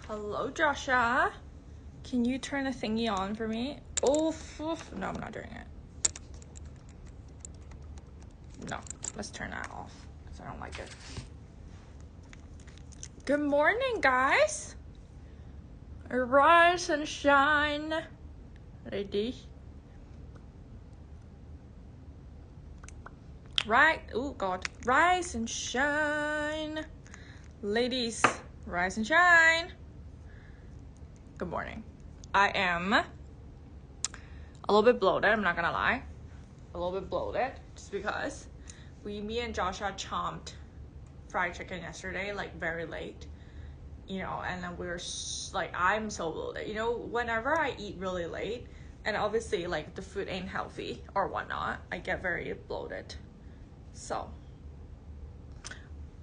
Hello, Joshua. Can you turn the thingy on for me? Oh, no, I'm not doing it. No, let's turn that off because I don't like it. Good morning, guys. Rise and shine. Ready? Right. Oh, God. Rise and shine. Ladies, rise and shine. Good morning. I am a little bit bloated, I'm not gonna lie. A little bit bloated, just because me and Joshua chomped fried chicken yesterday, like very late, you know, and then we were like, I'm so bloated. You know, whenever I eat really late, and obviously like the food ain't healthy or whatnot, I get very bloated. So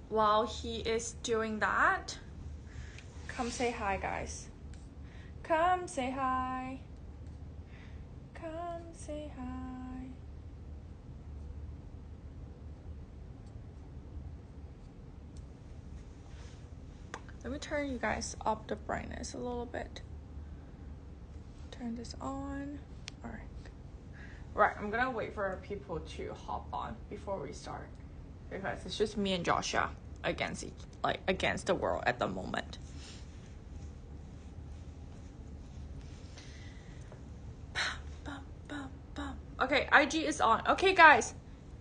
while he is doing that, come say hi, guys. Come say hi. Come say hi. Let me turn you guys up the brightness a little bit. Turn this on. Alright. Right, I'm gonna wait for people to hop on before we start. Because it's just me and Joshua against the world at the moment. Okay, IG is on. Okay, guys,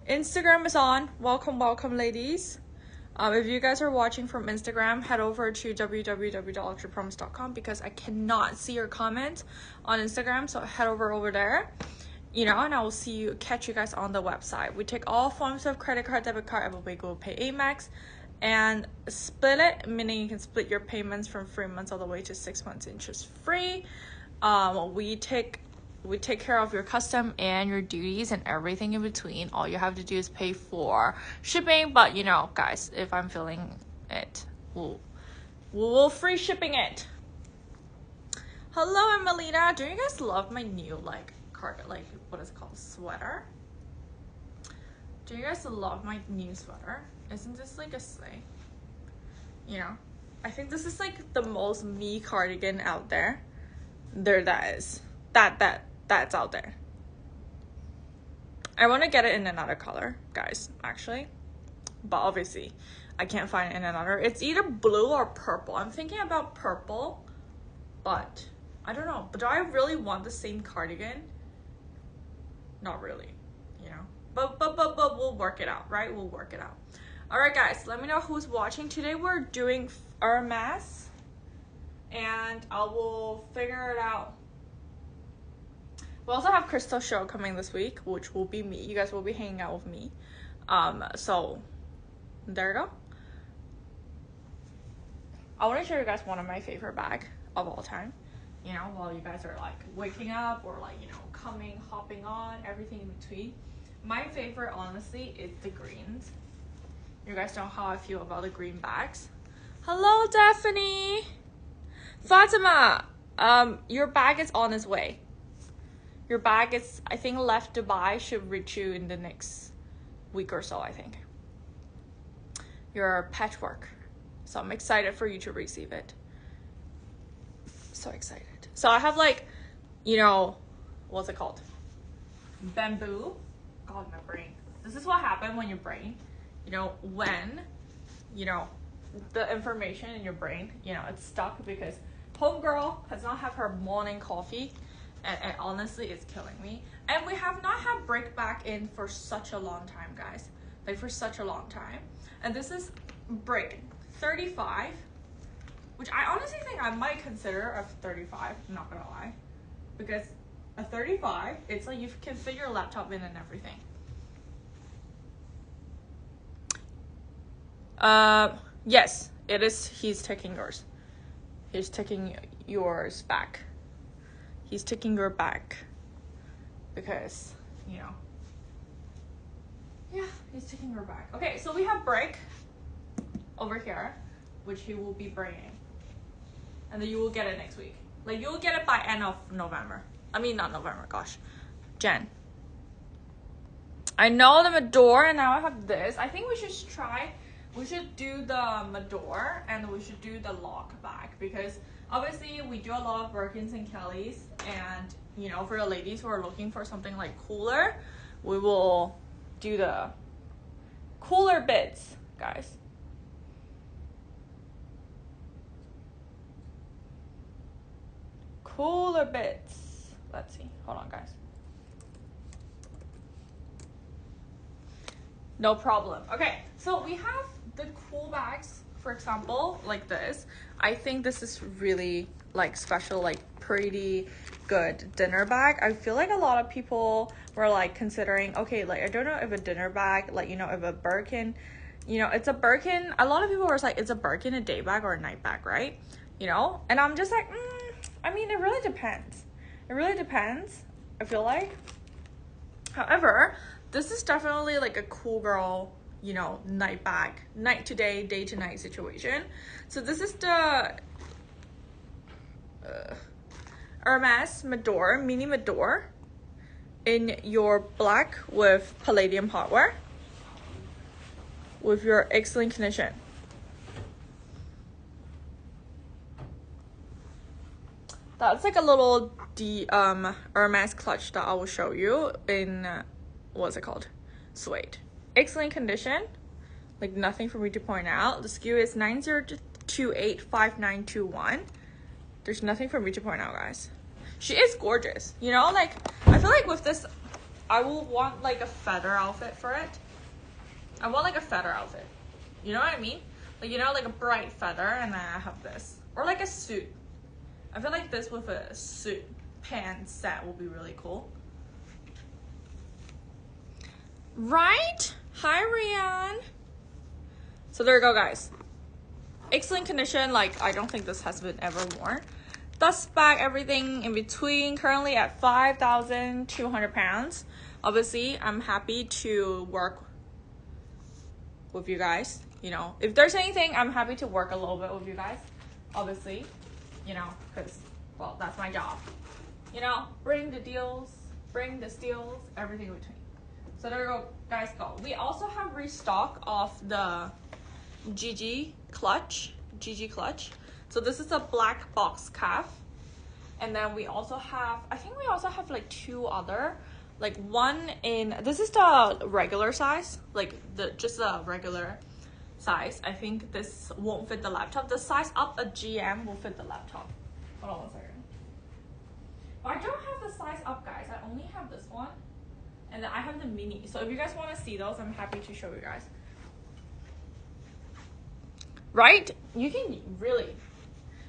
Instagram is on. Welcome, ladies. If you guys are watching from Instagram, head over to www.luxurypromise.com because I cannot see your comments on Instagram. So head over there, you know, and I will catch you guys on the website. We take all forms of credit card, debit card, Apple Pay, Google Pay, Amex, and split it, meaning you can split your payments from 3 months all the way to 6 months interest free. We take care of your custom and your duties and everything in between. All you have to do is pay for shipping. But, you know, guys, if I'm feeling it, we'll free shipping it. Hello, Emelina. Do you guys love my new, what is it called? Sweater? Do you guys love my new sweater? Isn't this like a slay? You know? I think this is like the most me cardigan out there. That is. That's out there. I want to get it in another color, guys, actually. But obviously, I can't find it in another. It's either blue or purple. I'm thinking about purple, but I don't know. But do I really want the same cardigan? Not really, you know. But we'll work it out, right? We'll work it out. All right, guys, let me know who's watching. Today we're doing Hermès, and I will figure it out. We also have Crystal's show coming this week, which will be me. You guys will be hanging out with me. So there you go. I want to show you guys one of my favorite bags of all time. You know, while you guys are like waking up or like, you know, hopping on, everything in between. My favorite, honestly, is the greens. You guys know how I feel about the green bags. Hello, Daphne. Fatima, your bag is on its way. Your bag is, I think, left Dubai, should reach you in the next week or so, I think. Your patchwork. So I'm excited for you to receive it. So excited. So I have like, you know, what's it called? Bamboo. God, my brain. This is what happened when your brain, you know, when, you know, the information in your brain, you know, it's stuck because homegirl has not had her morning coffee. And honestly, it's killing me. And we have not had break back in for such a long time, guys. Like, for such a long time. And this is break 35, which I honestly think I might consider a 35, I'm not gonna lie. Because a 35, it's like you can fit your laptop in and everything. Yes, it is. He's taking yours. He's taking yours back. He's taking your back because, you know, yeah, he's taking your back. Okay, so we have break over here, which he will be bringing, and then you will get it next week. Like, you will get it by end of November. I mean, not November, gosh, Jan. I know the Mador, and now I have this. I think we should do the Mador, and we should do the lock back because Obviously, we do a lot of Birkins and Kellys, and you know, for the ladies who are looking for something like cooler, we will do the cooler bits, guys. Cooler bits. Let's see. Hold on, guys. No problem. Okay, so we have the cool bags, for example, like this. I think this is really like special, like pretty good dinner bag. I feel like a lot of people were like considering, okay, like I don't know if a dinner bag, like, you know, if a Birkin, you know, it's a Birkin. A lot of people were like, it's a Birkin a day bag or a night bag, right? You know, and I'm just like, I mean, it really depends. It really depends, I feel like. However, this is definitely like a cool girl, you know, night bag, night to day, day to night situation. So this is the Hermès Mador, mini Mador, in your black with palladium hardware, with your excellent condition. That's like a little Hermès clutch that I will show you in what's it called, suede. Excellent condition, like nothing for me to point out. The SKU is 90285921. There's nothing for me to point out, guys. She is gorgeous, you know, like I feel like with this I will want like a feather outfit for it. I want like a feather outfit, you know what I mean, like, you know, like a bright feather, and then I have this, or like a suit. I feel like this with a suit pants set will be really cool. Right? Hi, Rian. So there you go, guys. Excellent condition. Like, I don't think this has been ever worn. Dust bag, everything in between. Currently at 5,200 pounds. Obviously, I'm happy to work with you guys. You know, if there's anything, I'm happy to work a little bit with you guys. Obviously. You know, because, well, that's my job. You know, bring the deals, bring the steals, everything in between. So there you go, guys, go. We also have restock of the GG clutch. So this is a black box calf. And then we also have, I think we also have like two other, like one in, this is the regular size, like just the regular size. I think this won't fit the laptop. The size up a GM will fit the laptop. Hold on 1 second. But I don't have the size up, guys. I only have this one, and then I have the mini. So if you guys want to see those, I'm happy to show you guys. Right? You can really,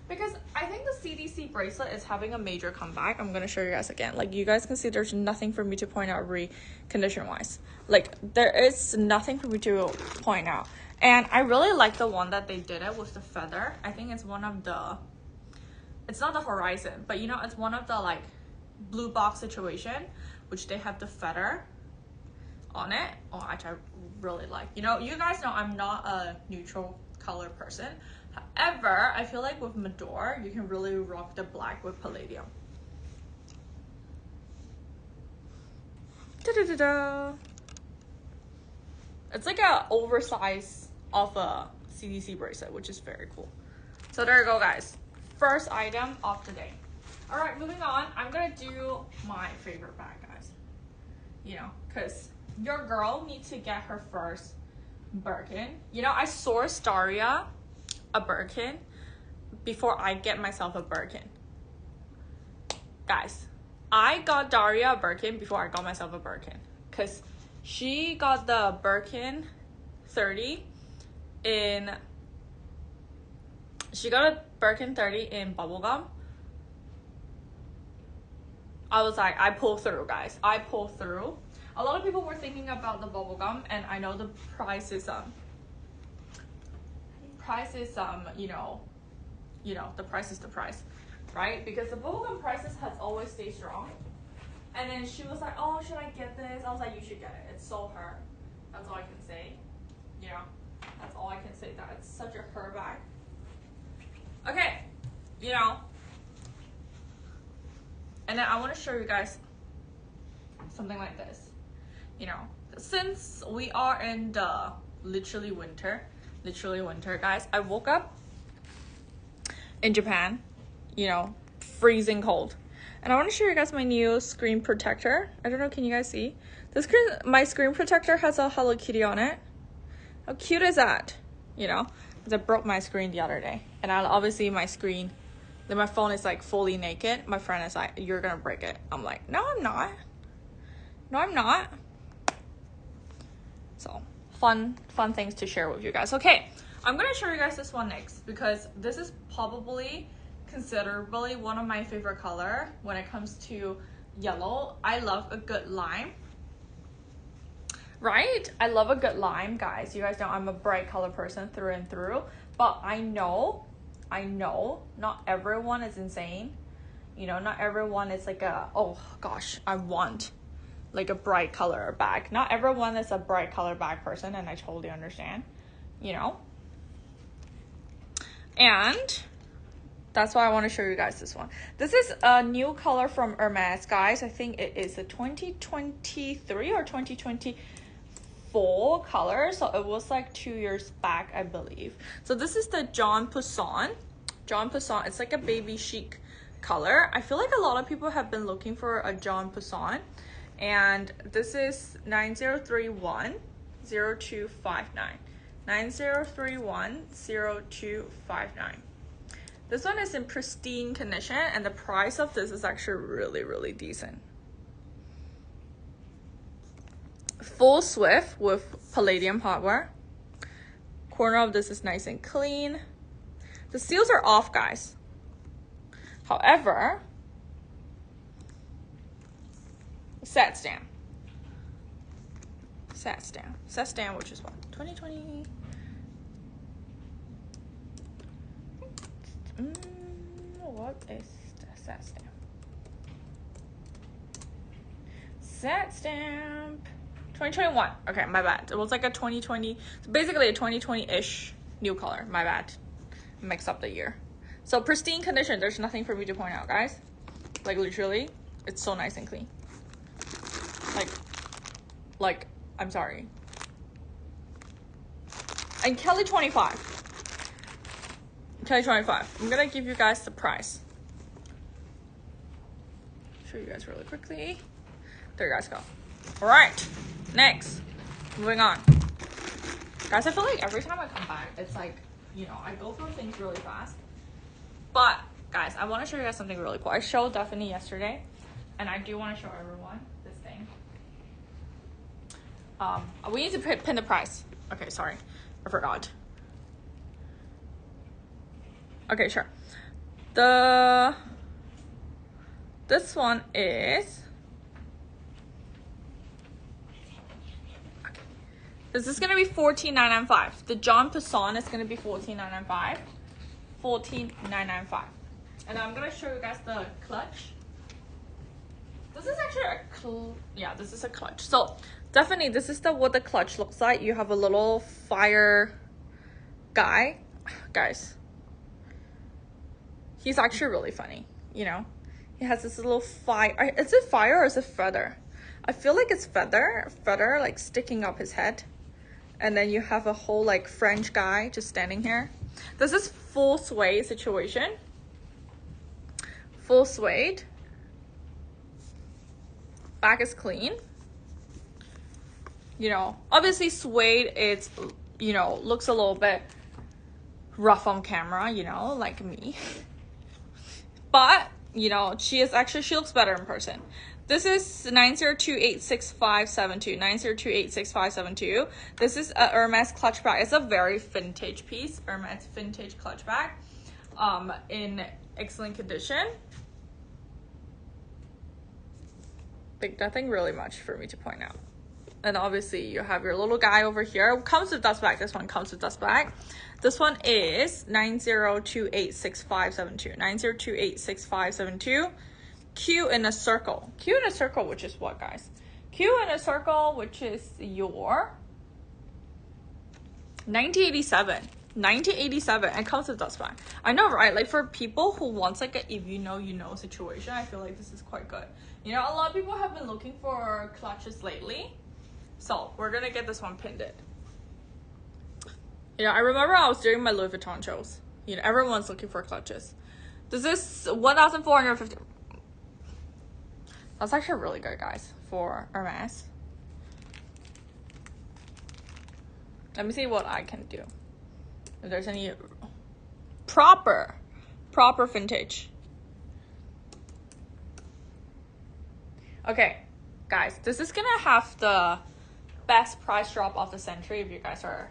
because I think the CDC bracelet is having a major comeback. I'm gonna show you guys again. Like, you guys can see there's nothing for me to point out recondition wise. Like, there is nothing for me to point out. And I really like the one that they did it with the feather. I think it's one of the, it's not the Horizon, but you know, it's one of the like blue box situation, which they have the feather on it, which I really like. You know, you guys know I'm not a neutral color person. However, I feel like with Mador, you can really rock the black with palladium. Da-da-da-da. It's like a oversized of a CDC bracelet, which is very cool. So there you go, guys. First item of the day. All right, moving on. I'm gonna do my favorite bag, guys. You know, because your girl needs to get her first Birkin. You know, I sourced Daria a Birkin before I get myself a Birkin. Guys, I got Daria a Birkin before I got myself a Birkin, because she got the Birkin 30 in, she got a Birkin 30 in bubblegum. I was like, I pulled through, guys. I pulled through. A lot of people were thinking about the bubblegum, and I know the price is you know, the price is the price, right? Because the bubblegum prices has always stayed strong. And then she was like, oh, should I get this? I was like, you should get it. It's so her. That's all I can say. You know, that's all I can say. That it's such a her bag. Okay, you know. And then I want to show you guys something like this. You know, since we are in the literally winter, guys, I woke up in Japan you know, freezing cold. And I want to show you guys my new screen protector. I don't know, can you guys see? My screen protector has a Hello Kitty on it. How cute is that? You know, because I broke my screen the other day. And obviously my screen, then my phone is like fully naked. My friend is like, you're gonna break it. I'm like, no, I'm not. No, I'm not. So fun things to share with you guys. Okay, I'm gonna show you guys this one next because this is probably considerably one of my favorite color when it comes to yellow. I love a good lime, right? I love a good lime, guys. You guys know I'm a bright color person through and through, but I know not everyone is insane. You know, not everyone is like a, oh gosh, I want like a bright color bag. Not everyone is a bright color bag person, and I totally understand, you know. And that's why I want to show you guys this one. This is a new color from Hermès, guys. I think it is a 2023 or 2024 color. So it was like 2 years back, I believe. So this is the Jean Poussin. Jean Poussin, it's like a baby chic color. I feel like a lot of people have been looking for a Jean Poussin. And this is 9031-0259. 9031-0259. This one is in pristine condition, and the price of this is actually really decent. Full swift with palladium hardware. Corner of this is nice and clean. The seals are off, guys. However, set stamp, which is what, 2020. What is the set stamp? Set stamp 2021. Okay, my bad. It was like a 2020, so basically a 2020-ish new color. My bad. Mix up the year. So pristine condition. There's nothing for me to point out, guys. Like literally, it's so nice and clean. Like I'm sorry. And Kelly 25. Kelly 25. I'm gonna give you guys the price. Show you guys really quickly. There you guys go. All right, next, moving on. Guys, I feel like every time I come back, it's like, you know, I go through things really fast. But guys, I want to show you guys something really cool. I showed Daphne yesterday, and I do want to show everyone this thing. We need to pin the price. Okay, sorry, I forgot. Okay, sure. This one is, okay. This is gonna be $14,995. The Jean Poussin is gonna be $14,995. $14,995. And I'm gonna show you guys the clutch. This is actually this is a clutch. So definitely, this is what the clutch looks like. You have a little fire guy, guys. He's actually really funny, you know. He has this little fire. Is it fire or is it feather? I feel like it's feather like sticking up his head. And then you have a whole like French guy just standing here. This is full suede situation. Full suede. Back is clean. You know, obviously suede, it's, you know, looks a little bit rough on camera, you know, like me. But, you know, she looks better in person. This is 902-86572. 902-86572. This is a Hermès clutch bag. It's a very vintage piece. Hermès vintage clutch bag. In excellent condition. Like nothing really much for me to point out. And obviously you have your little guy over here. Comes with dust bag. This one comes with dust bag. This one is 902-86572. 902-86572. Q in a circle. Q in a circle, which is what, guys? Q in a circle, which is your 1987. 1987. And comes with dust bag. I know, right? Like for people who wants like a if you know you know situation, I feel like this is quite good. You know, a lot of people have been looking for clutches lately. So we're gonna get this one pinned in. You know, I remember I was doing my Louis Vuitton shows. You know, everyone's looking for clutches. This is 1,450. That's actually really good, guys, for Hermès. Let me see what I can do. If there's any proper vintage. Okay, guys, this is gonna have the best price drop of the century if you guys are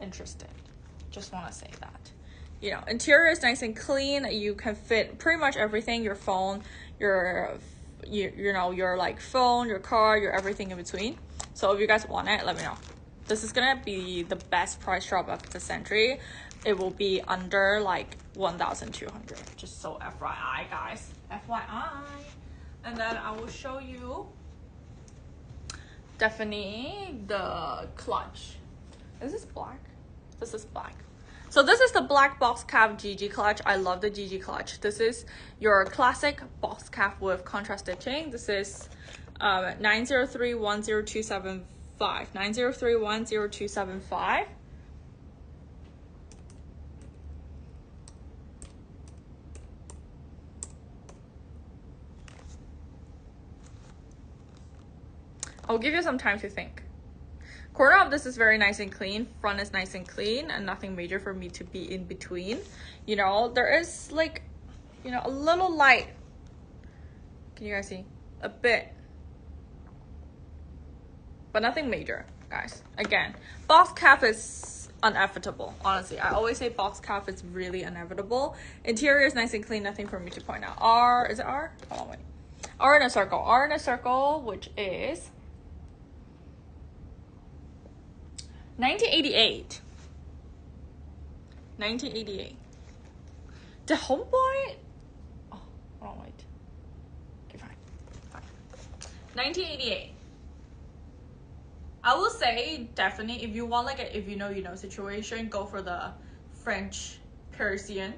interested. Just want to say that. You know, interior is nice and clean. You can fit pretty much everything, your phone, your you know, your like phone, your car, your everything in between. So if you guys want it, let me know. This is gonna be the best price drop of the century. It will be under like 1,200. Just so FYI, guys. FYI. And then I will show you definitely the clutch. Is this black? This is black. So this is the black box cap GG clutch. I love the GG clutch. This is your classic box cap with contrast stitching. This is 903-10275. 903-10275. I'll give you some time to think. Corner of this is very nice and clean. Front is nice and clean and nothing major for me to be in between. You know, there is like, you know, a little light. Can you guys see? A bit. But nothing major, guys. Again, box cap is inevitable, honestly. I always say box cap is really inevitable. Interior is nice and clean, nothing for me to point out. R, is it R? Hold on, wait. R in a circle. R in a circle, which is 1988. 1988. The homeboy. Oh, hold on, wait. Okay, fine. 1988. I will say definitely if you want like a if you know situation, go for the French Parisian.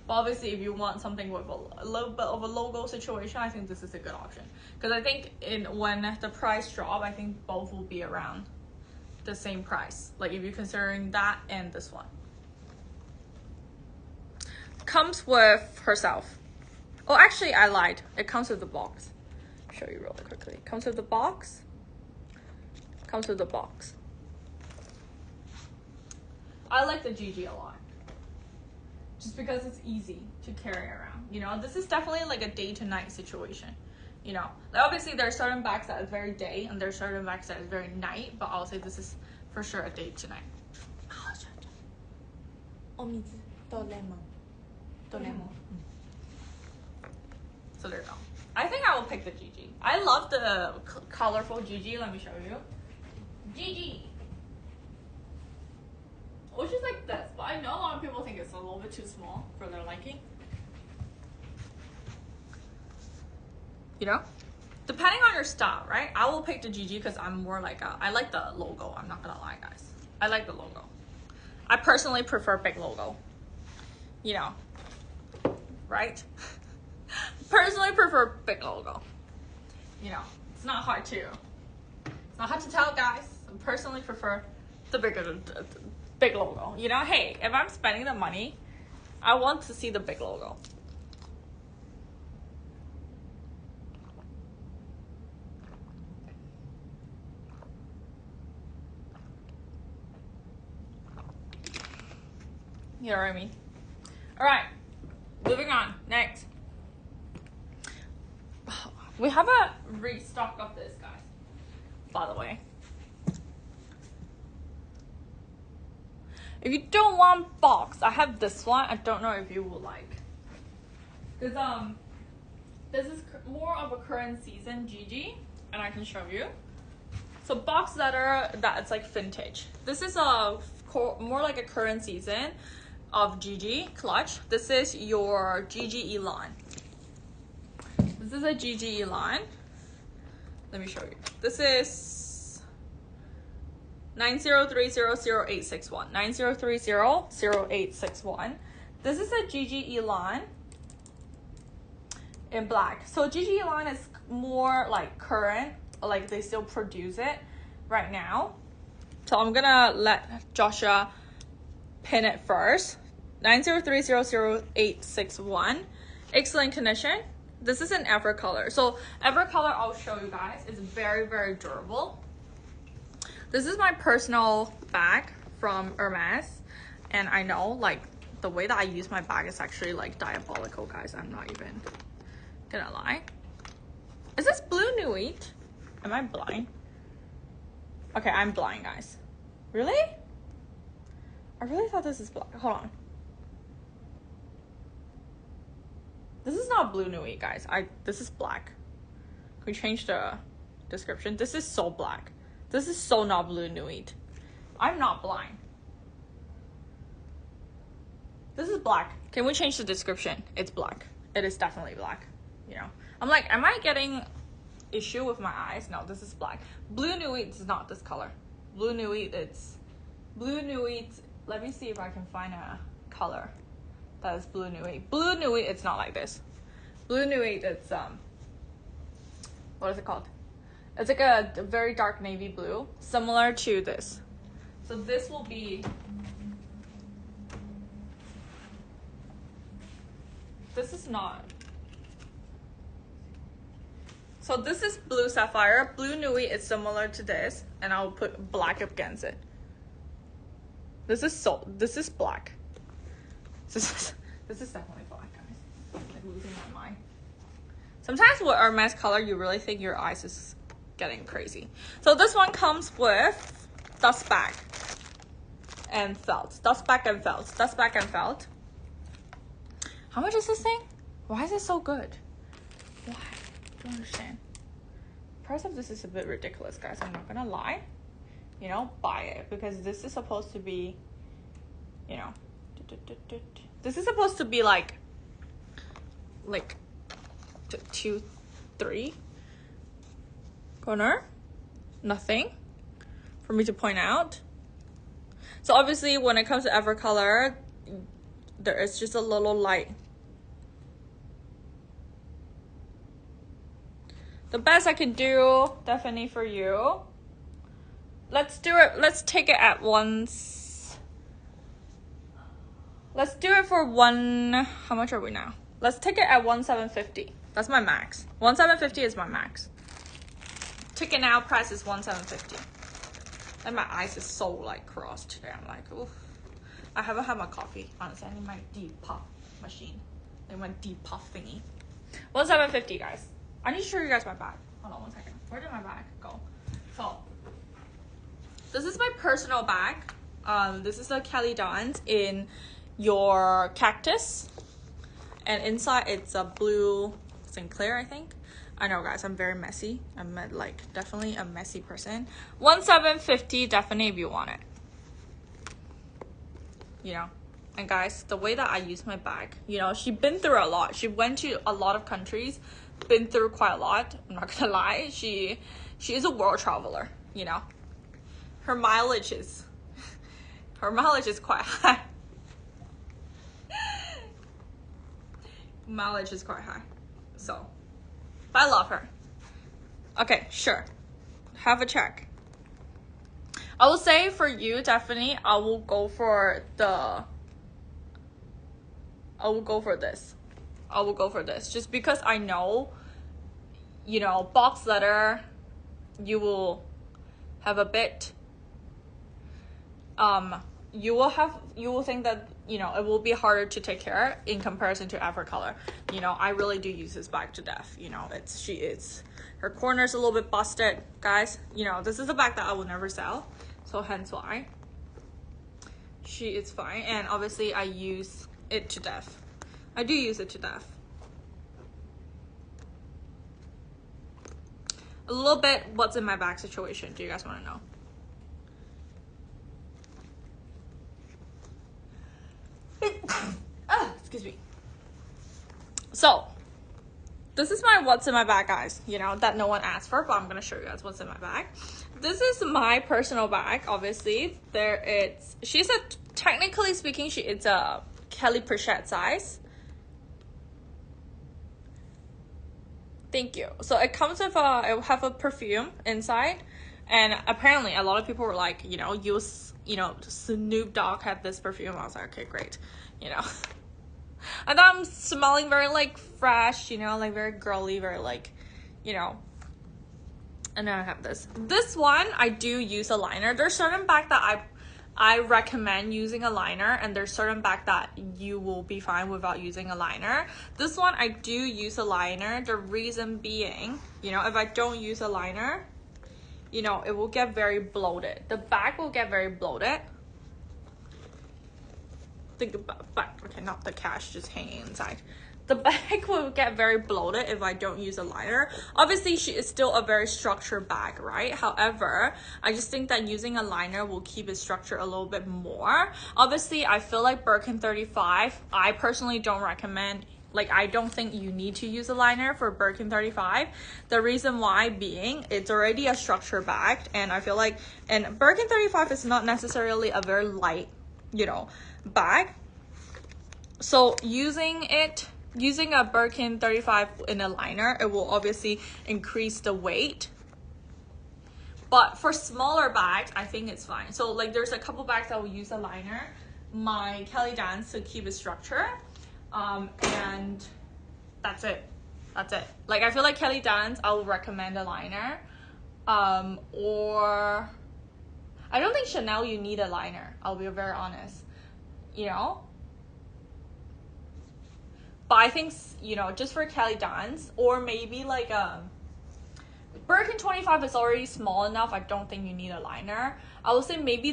But obviously if you want something with a little bit of a logo situation, I think this is a good option. Because I think when the price drop, I think both will be around the same price. Like if you're considering that and this one. Comes with herself. Oh, actually I lied. It comes with the box. I'll show you really quickly. Comes with the box. Comes with the box. I like the GG a lot. Just because it's easy to carry around. You know, this is definitely like a day to night situation. You know, obviously there are certain bags that is very day and there are certain bags that is very night, but I'll say this is for sure a day to night. So there you go. I think I will pick the GG. I love the colorful GG. Let me show you. GG. Which is like this, but I know a lot of people think it's a little bit too small for their liking. You know, depending on your style, right? I will pick the GG because I'm more like I like the logo. I'm not gonna lie, guys. I like the logo. I personally prefer big logo. You know, right? Personally prefer big logo. You know, it's not hard to tell, guys. I personally prefer the big logo. You know, hey, if I'm spending the money, I want to see the big logo. You know what I mean? All right, moving on. Next, we have a restock of this, guys. By the way, if you don't want box, I have this one. I don't know if you will like. Cause this is more of a current season GG, and I can show you. So box leather, that's like vintage. This is a more like a current season of GG clutch. This is your GG Elan. This is a GG Elan. Let me show you. This is 90300861. 90300861. This is a GG Elan in black. So GG Elan is more like current, like they still produce it right now. So I'm gonna let Joshua pin it first. 903-00861. Excellent condition. This is an Ever color. So Ever color, I'll show you guys, is very, very durable. This is my personal bag from Hermès. And I know, like, the way that I use my bag is actually, like, diabolical, guys. I'm not even gonna lie. Is this blue Nuit? Am I blind? Okay, I'm blind, guys. Really? I really thought this is black. Hold on. This is not blue Nuit, guys. This is black. Can we change the description? This is so black. This is so not blue Nuit. I'm not blind. This is black. Can we change the description? It's black. It is definitely black. You know, I'm like, am I getting issue with my eyes? No, this is black. Blue Nuit is not this color. Blue Nuit, it's blue Nuit. Let me see if I can find a color that is blue Nuit. Blue Nuit, it's not like this. Blue Nuit, it's what is it called? It's like a very dark navy blue, similar to this. So this will be, this is not. So this is blue sapphire. Blue Nuit is similar to this, and I'll put black up against it. This is black. This is definitely black, guys. I'm like losing my mind. Sometimes with Hermès color, you really think your eyes is getting crazy. So this one comes with dust bag and felt. Dust bag and felt. Dust bag and felt. How much is this thing? Why is it so good? Why? I don't understand. The price of this is a bit ridiculous, guys. I'm not gonna lie. You know, buy it, because this is supposed to be, you know, this is supposed to be like 2, 3 corner. Nothing for me to point out. So obviously when it comes to Ever color, there is just a little light. The best I can do, definitely for you. Let's do it. Let's take it at once. Let's do it for one. How much are we now? Let's take it at 1,750. That's my max. 1,750 is my max. Ticket now price is 1,750. And my eyes is so like crossed today. I'm like, oof. I haven't had my coffee. Honestly, I need my deep puff machine. I need my deep puff thingy. 1,750, guys. I need to show you guys my bag. Hold on one second. Where did my bag go? So this is my personal bag. This is a Kelly Dawn's in your cactus, and inside it's a blue Sinclair, I think. I know, guys, I'm very messy. I'm like definitely a messy person. 1,750, definitely if you want it. You know, and guys, the way that I use my bag, you know, she's been through a lot. She went to a lot of countries, been through quite a lot. I'm not gonna lie. She is a world traveler. You know, her mileage is quite high. Mileage is quite high. So, but I love her. Okay, sure. Have a check. I will say for you, definitely, I will go for this. I will go for this. Just because I know, you know, box letter, you will have a bit, you will think that, you know, it will be harder to take care in comparison to Ever color. You know, I really do use this bag to death. You know, her corner's a little bit busted, guys. You know, this is a bag that I will never sell, so hence why it's fine. And obviously I use it to death. I do use it to death. A little bit what's in my bag situation. Do you guys want to know? Excuse me. So this is my what's in my bag, guys. You know, that no one asked for, but I'm gonna show you guys what's in my bag. This is my personal bag. Obviously, technically speaking, it's a Kelly Prichette size. Thank you. So it comes with it will have a perfume inside, And apparently a lot of people were like, you know, Snoop Dogg had this perfume. I was like, okay, great, you know. I thought I'm smelling very like fresh, you know, like very girly, very like, you know. And then I have this one. I do use a liner. There's certain bag that I recommend using a liner, and there's certain bag that you will be fine without using a liner. This one I do use a liner. The reason being, you know, if I don't use a liner, you know, it will get very bloated. The bag will get very bloated. Think about, okay, not the cash just hanging inside. The bag will get very bloated if I don't use a liner. Obviously, she is still a very structured bag, right? However, I just think that using a liner will keep it structured a little bit more. Obviously, I feel like Birkin 35, I personally don't recommend, like, I don't think you need to use a liner for Birkin 35. The reason why being, it's already a structured bag, and I feel like, and Birkin 35 is not necessarily a very light, you know, bag. So using a Birkin 35 in a liner, it will obviously increase the weight. But for smaller bags, I think it's fine. So like there's a couple bags that will use a liner. My Kelly Dance to keep it structured. And that's it. That's it. Like I feel like Kelly Dance, I will recommend a liner. Or I don't think Chanel you need a liner. I'll be very honest. You know? But I think, you know, just for Kelly Dance, or maybe like Birkin 25 is already small enough. I don't think you need a liner. I would say maybe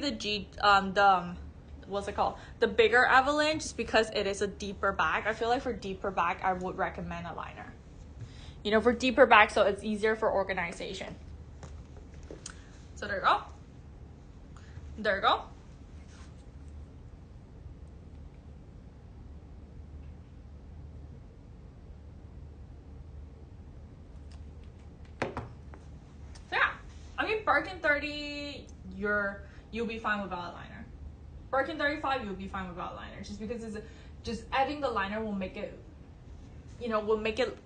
what's it called? The bigger Avalanche, just because it is a deeper bag. I feel like for deeper bag, I would recommend a liner. You know, for deeper bag, so it's easier for organization. So there you go. There you go. I mean, Birkin 30, you'll be fine without a liner. Birkin 35, you'll be fine without a liner, just because it's just adding the liner will make it, you know, will make it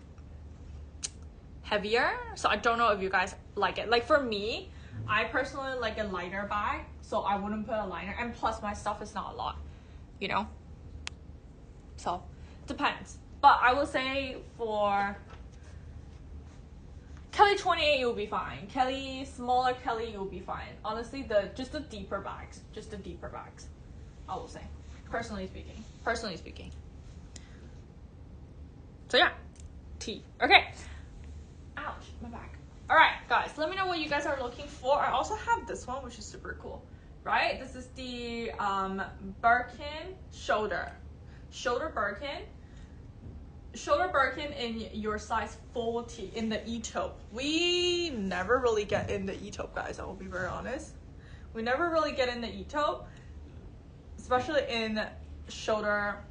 heavier. So I don't know if you guys like it. Like for me, I personally like a lighter bag, so I wouldn't put a liner. And plus, my stuff is not a lot, you know. So depends. But I will say for Kelly 28, you'll be fine. Kelly, smaller Kelly, you'll be fine. Honestly, just the deeper bags. Just the deeper bags, I will say. Personally speaking. So yeah, T. Okay. Ouch, my back. All right, guys, let me know what you guys are looking for. I also have this one, which is super cool, right? This is the Birkin shoulder Birkin. Shoulder Birkin in your size 40 in the e-taupe. We never really get in the e-taupe, guys. I will be very honest. We never really get in the e-taupe, especially in shoulder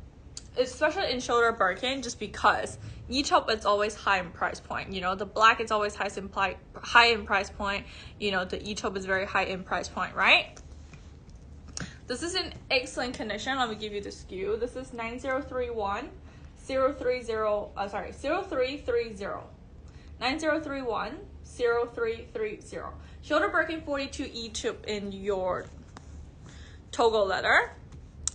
Birkin, just because e-taupe is always high in price point. You know, the black is always high in price point. You know, the e-taupe is very high in price point, right? This is in excellent condition. Let me give you the SKU. This is 9031. 0330 9031 0330. Shoulder Birkin 42 e-taupe in your Togo leather.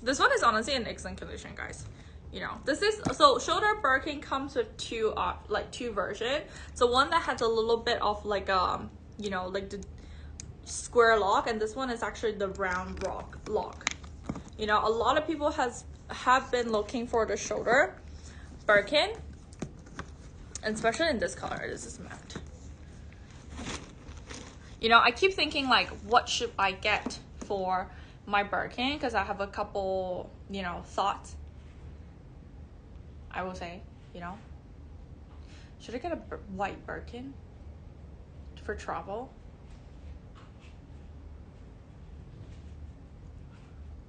This one is honestly in excellent condition, guys. You know, this is, so Shoulder Birkin comes with two versions. So one that has a little bit of like you know, like the square lock, and this one is actually the round lock. You know, a lot of people have been looking for the Shoulder Birkin, and especially in this color. This is matte. You know, I keep thinking like, what should I get for my Birkin, because I have a couple, you know, thoughts. I will say, you know, should I get a white Birkin for travel?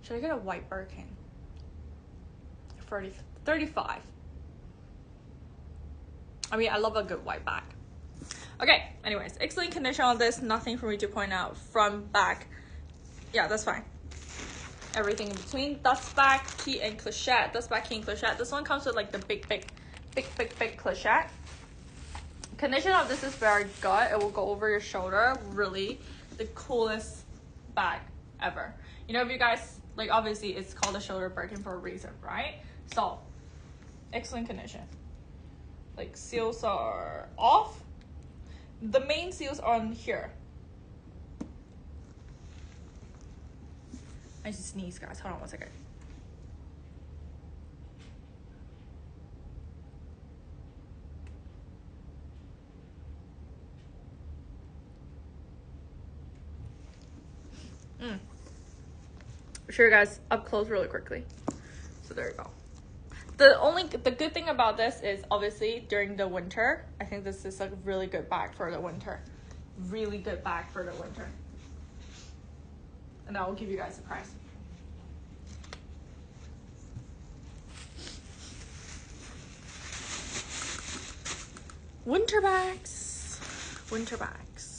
Should I get a white Birkin for 35? I mean, I love a good white bag. Okay, anyways, excellent condition on this. Nothing for me to point out. Front, back. Yeah, that's fine. Everything in between. Dust bag, key, and clochette. Dust bag, key, and clochette. This one comes with like the big clochette. Condition of this is very good. It will go over your shoulder really the coolest bag ever. You know, if you guys, like, obviously it's called a shoulder Birkin for a reason, right? So, excellent condition. Like, seals are off. The main seals are on here. I just sneeze, guys. Hold on one second. Show you guys up close really quickly. So there you go. The good thing about this is obviously during the winter, I think this is a really good bag for the winter. Really good bag for the winter. And I will give you guys a price. Winter bags. Winter bags.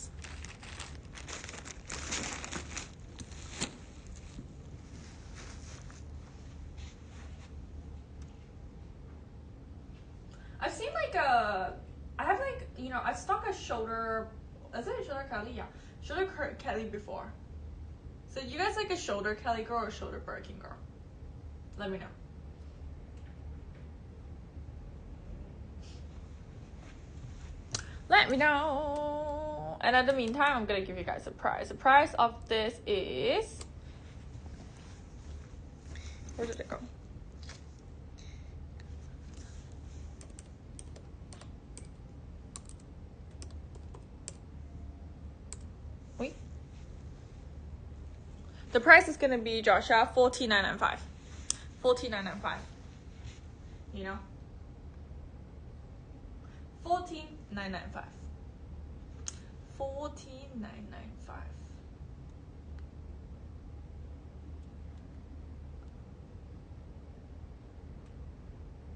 I've seen like I have like, you know, I've stuck a shoulder, is it a shoulder Kelly? Yeah, shoulder Kelly before. So you guys like a shoulder Kelly girl or shoulder Birkin girl? Let me know. Let me know. And in the meantime, I'm gonna give you guys a price. The price of this is, where did it go? Wait. The price is gonna be, Joshua, $14,995. $14,995. You know? $14,995. $14,995.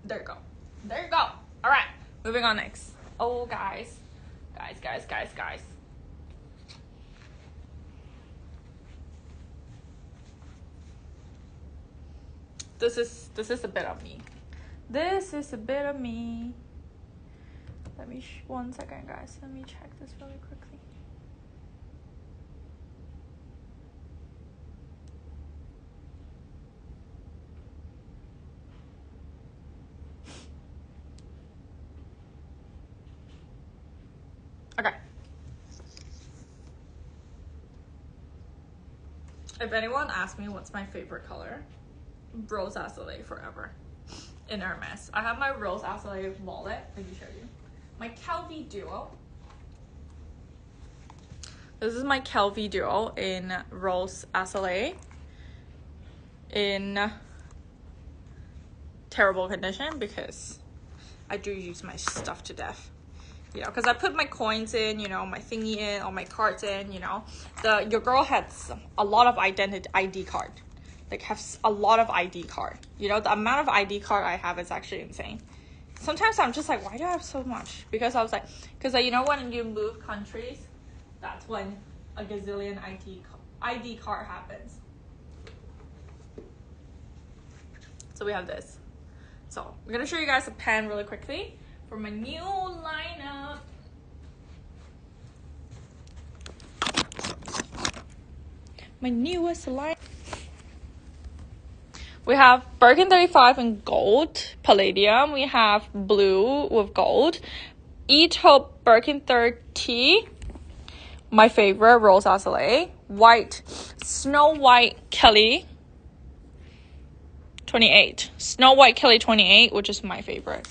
There you go. There you go. All right, moving on next. Oh, guys. Guys. This is a bit of me. This is a bit of me. Let me, 1 second, guys. Let me check this really quickly. Okay. If anyone asks me what's my favorite color, rose azalea forever. In Hermès. I have my rose azalea wallet. Let me show you. My Kelvy Duo. This is my Kelvy Duo in rose azalea. In terrible condition because I do use my stuff to death. You know, because I put my coins in, you know, my thingy in, all my cards in, you know. Your girl has a lot of ID card. Like, has a lot of ID card. You know, the amount of ID card I have is actually insane. Sometimes I'm just like, why do I have so much? Because I was like, you know, when you move countries, that's when a gazillion ID card happens. So we have this. So I'm gonna show you guys a pen really quickly for my new lineup. My newest line. We have Birkin 35 in gold, palladium. We have blue with gold. Eto Birkin 30, my favorite, rose azalea. White, Snow White Kelly 28. Snow White Kelly 28, which is my favorite.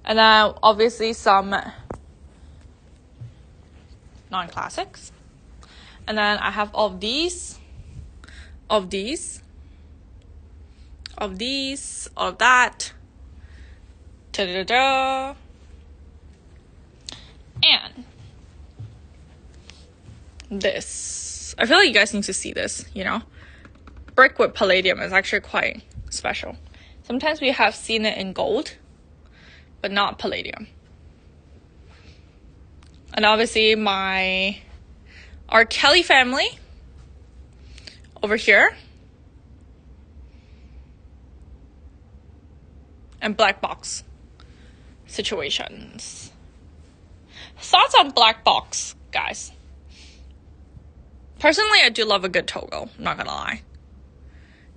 And then obviously some non-classics. And then I have all of these, all of that, ta-da-da-da, and this. I feel like you guys need to see this, you know. Brick with palladium is actually quite special. Sometimes we have seen it in gold, but not palladium. And obviously our Kelly family over here. And black box situations. Thoughts on black box, guys? Personally, I do love a good Togo, I'm not gonna lie.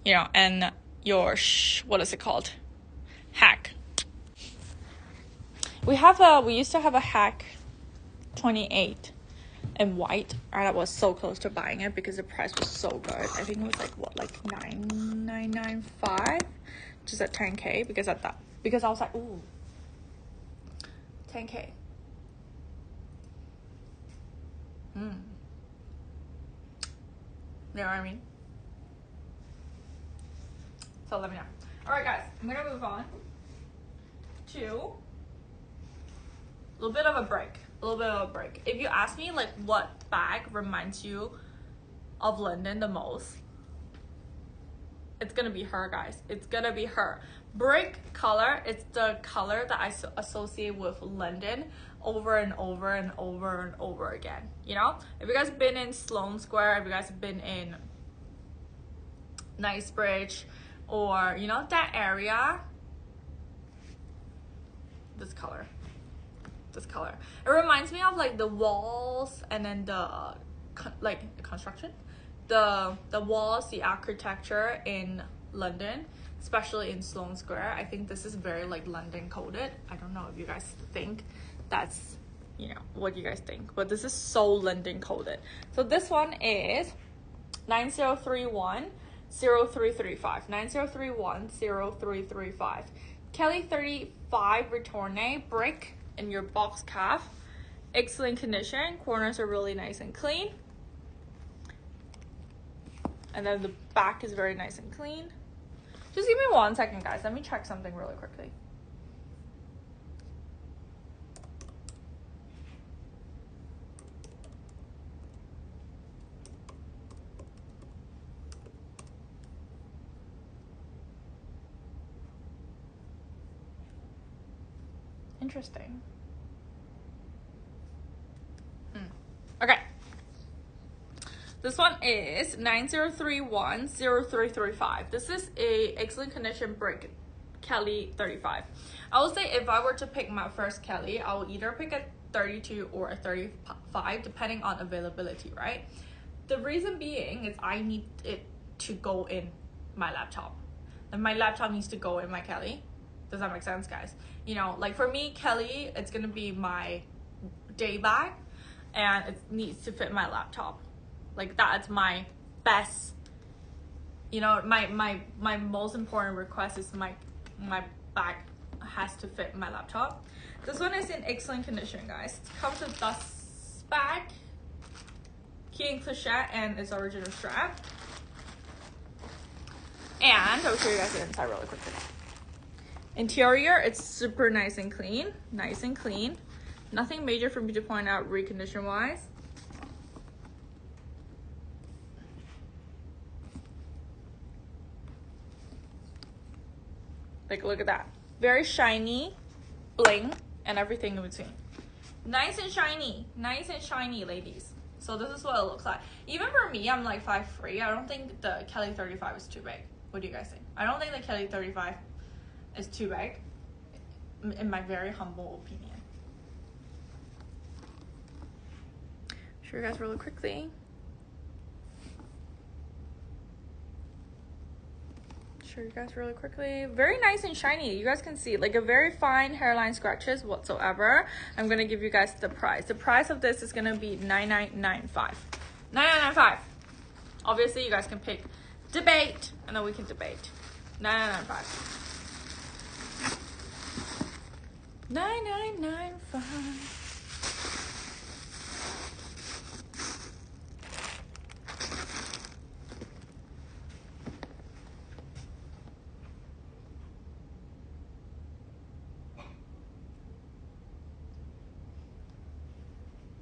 You know, and your, what is it called? Hack. We used to have a Hack 28 in white, and I was so close to buying it because the price was so good. I think it was like, what, like $9,995, just at 10K, because I was like, ooh, 10K. You know what I mean? So let me know. Alright guys, I'm gonna move on to a little bit of a break. If you ask me like what bag reminds you of London the most, it's gonna be her, guys. It's gonna be her. Brick color, it's the color that I associate with London over and over and over and over again. You know, if you guys have been in Sloane Square, if you guys have been in Knightsbridge, or you know that area, this color, it reminds me of like the walls, and then the like the construction, the walls, the architecture in London, especially in Sloane Square. I think this is very like London coded. I don't know if you guys think that's, you know, what you guys think, but this is so London coded. So this one is 9031 0335, 9031 0335. Kelly 35 Retourne brick in your box calf. Excellent condition. Corners are really nice and clean. And then the back is very nice and clean. Just give me 1 second, guys. Let me check something really quickly. Interesting. Okay. This one is 9031 0335. This is a excellent condition brick Kelly 35. I would say if I were to pick my first Kelly, I will either pick a 32 or a 35 depending on availability, right? The reason being is I need it to go in my laptop, and my laptop needs to go in my Kelly. Does that make sense, guys? You know, like for me, Kelly, it's gonna be my day bag, and it needs to fit my laptop. Like that's my best, you know, my most important request is my bag has to fit my laptop. This one is in excellent condition, guys. It comes with dust bag, key and clochette, and its original strap. And I'll show you guys the inside really quickly. Interior, it's super nice and clean. Nothing major for me to point out recondition wise. Like, look at that. Very shiny, bling, and everything in between. Nice and shiny, ladies. So this is what it looks like. Even for me, I'm like 5'3". I don't think the Kelly 35 is too big. What do you guys think? I don't think the Kelly 35 is too big, in my very humble opinion. Show you guys really quickly. Very nice and shiny. You guys can see like a very fine hairline scratches whatsoever. I'm gonna give you guys the price. The price of this is gonna be $99.95. $99.95. Obviously, you guys can pick debate, and then we can debate. $99.95. $99.95.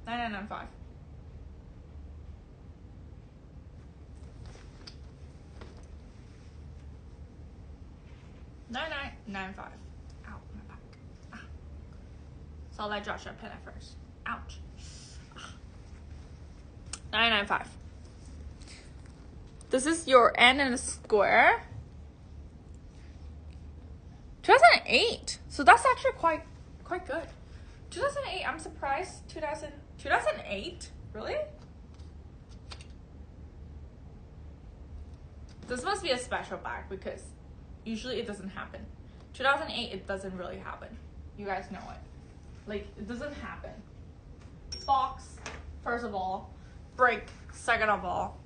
$99.95. $99.95. Ow, my back. Ah. So I'll let Joshua pin it first. Ouch. Ah. $99.95. This is your N in a square. 2008. So that's actually quite good. 2008. I'm surprised. 2008. Really? This must be a special bag because usually it doesn't happen. 2008, it doesn't really happen. You guys know it. Like, it doesn't happen. Box, first of all. Break, second of all.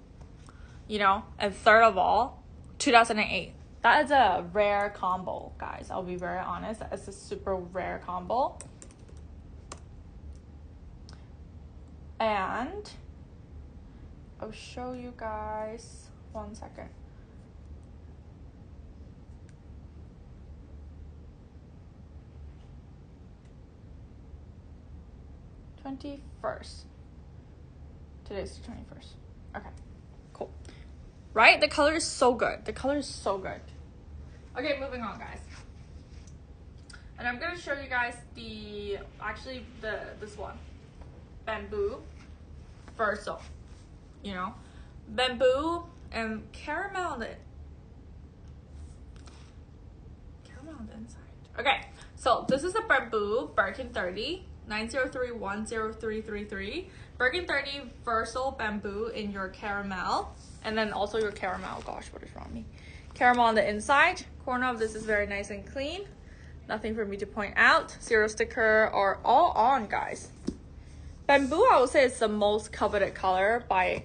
You know, and third of all, 2008. That is a rare combo, guys. I'll be very honest. It's a super rare combo. And I'll show you guys 1 second. Today's the 21st. Okay, cool. Right? The color is so good. The color is so good. Okay, moving on, guys. And I'm gonna show you guys this one. Bamboo Verso. You know? Bamboo and caramel on the inside. Okay, so this is a bamboo Birkin 30. 903-10333. Birkin 30 Verso Bamboo in your caramel. And then also your caramel. Gosh, what is wrong with me? Caramel on the inside. Corner of this is very nice and clean. Nothing for me to point out. Zero sticker are all on, guys. Bamboo, I would say, is the most coveted color by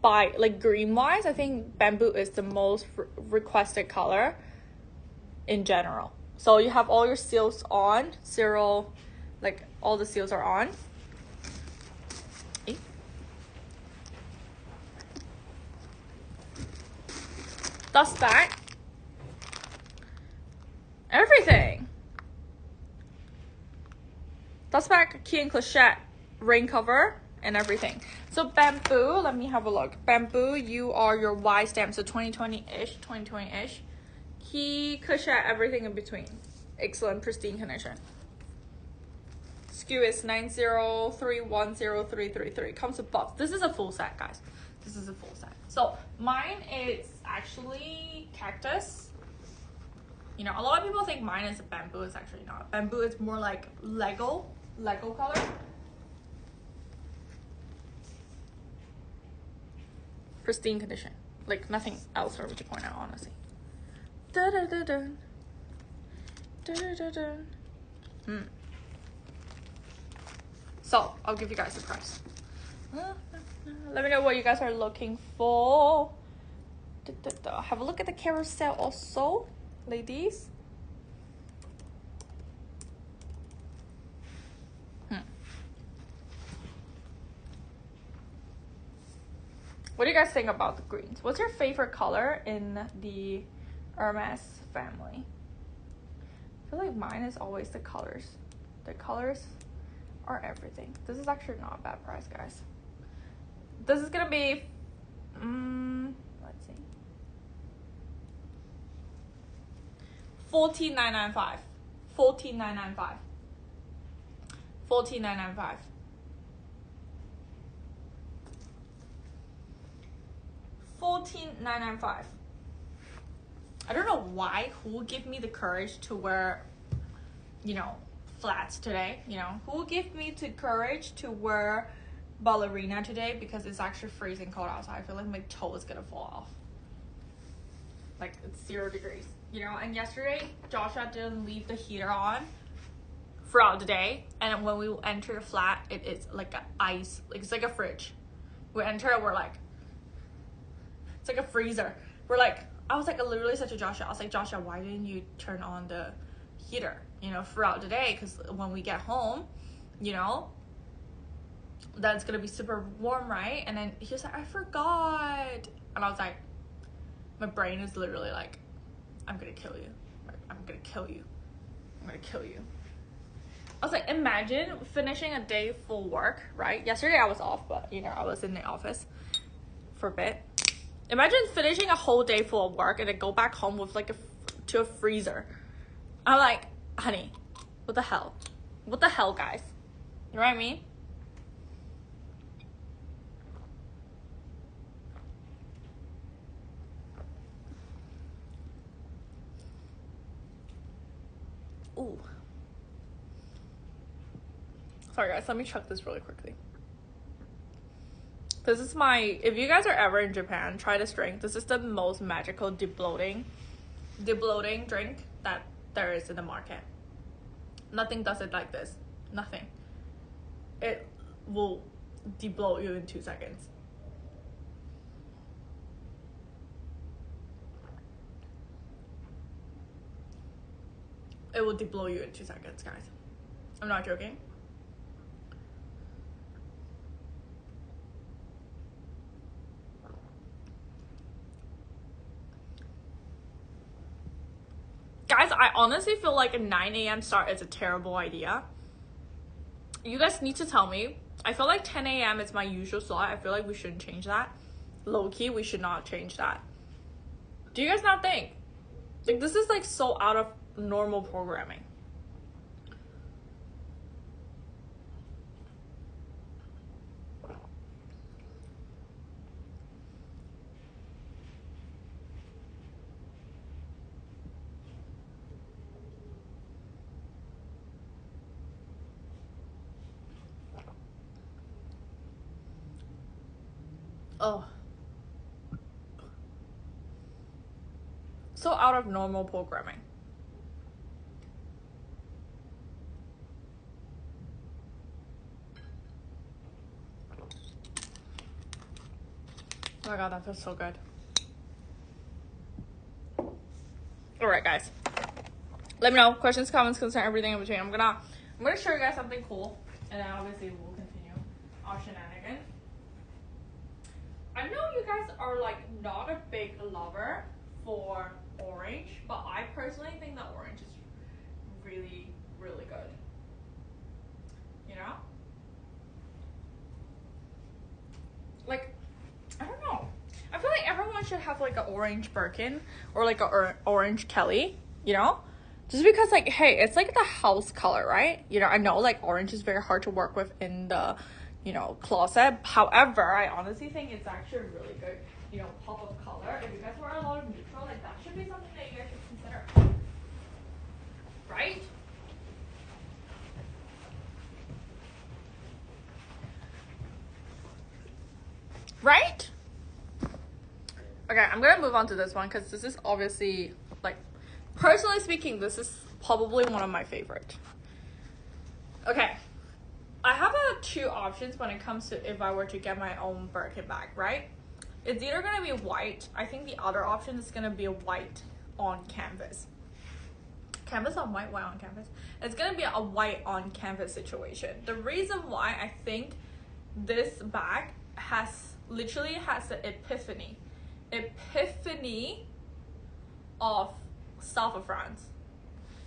like green wise. I think bamboo is the most requested color in general. So you have all your seals on. Zero, like all the seals are on. Dust bag. Everything. Dust bag, key and clochette, rain cover, and everything. So bamboo, let me have a look. Bamboo, you are your Y stamp, so 2020-ish. Key, clochette, everything in between. Excellent, pristine condition. SKU is 903-10333. Comes with box. This is a full set, guys. This is a full set. So mine is actually cactus. You know, a lot of people think mine is a bamboo. It's actually not. Bamboo is more like Lego color. Pristine condition. Like nothing else for me to point out, honestly. Da-da-da-da. Da-da-da-da. So I'll give you guys a price. Let me know what you guys are looking for. Have a look at the carousel also, ladies. What do you guys think about the greens? What's your favorite color in the Hermès family? I feel like mine is always the colors. The colors are everything. This is actually not a bad price, guys. This is gonna be, let's see, $14,995. $14,995. $14,995. $14,995. I don't know why. Who will give me the courage to wear, you know, flats today? You know, who will give me the courage to wear ballerina today because it's actually freezing cold outside. I feel like my toe is gonna fall off. Like it's 0 degrees, you know. And yesterday, Joshua didn't leave the heater on throughout the day, and when we enter the flat, it is like an ice, like it's like a fridge. We enter, we're like, it's like a freezer. We're like, I was like, I literally said to Joshua, I was like, Joshua, why didn't you turn on the heater, you know, throughout the day? Because when we get home, you know, that's gonna be super warm, right? And then he was like, I forgot. And I was like, my brain is literally like, I'm gonna kill you. I'm gonna kill you. I'm gonna kill you. I was like, imagine finishing a day full work, right? Yesterday I was off, but you know, I was in the office for a bit. Imagine finishing a whole day full of work and then go back home with like to a freezer. I'm like, honey, what the hell? What the hell, guys? You know what I mean? Ooh. Sorry guys, let me check this really quickly. This is my, if you guys are ever in Japan, try this drink. This is the most magical debloating drink that there is in the market. Nothing does it like this. Nothing. It will debloat you in 2 seconds. It will debloat you in 2 seconds, guys. I'm not joking. Guys, I honestly feel like a 9 a.m. start is a terrible idea. You guys need to tell me. I feel like 10 a.m. is my usual slot. I feel like we shouldn't change that. Low-key, we should not change that. Do you guys not think? Like, this is like so out of normal programming. Oh. So out of normal programming. Oh my god, that feels so good. Alright, guys. Let me know. Questions, comments, concern, everything in between. I'm gonna show you guys something cool. And then obviously we'll continue our shenanigans. I know you guys are like not a big lover for orange, but I personally think that orange is really, really good. You know? Like, I don't know. I feel like everyone should have like an orange Birkin or like a orange Kelly, you know? Just because like, hey, it's like the house color, right? You know, I know like orange is very hard to work with in the, you know, closet. However, I honestly think it's actually a really good, you know, pop of color. If you guys wear a lot of neutral, like that should be something that you guys should consider. Right? Right? Okay, I'm gonna move on to this one because this is obviously, like, personally speaking, this is probably one of my favorite. Okay. I have two options when it comes to if I were to get my own Birkin bag, right? It's either going to be white. I think the other option is going to be a white on canvas. Canvas on white, white on canvas. It's going to be a white on canvas situation. The reason why I think this bag literally has the epiphany of South of France.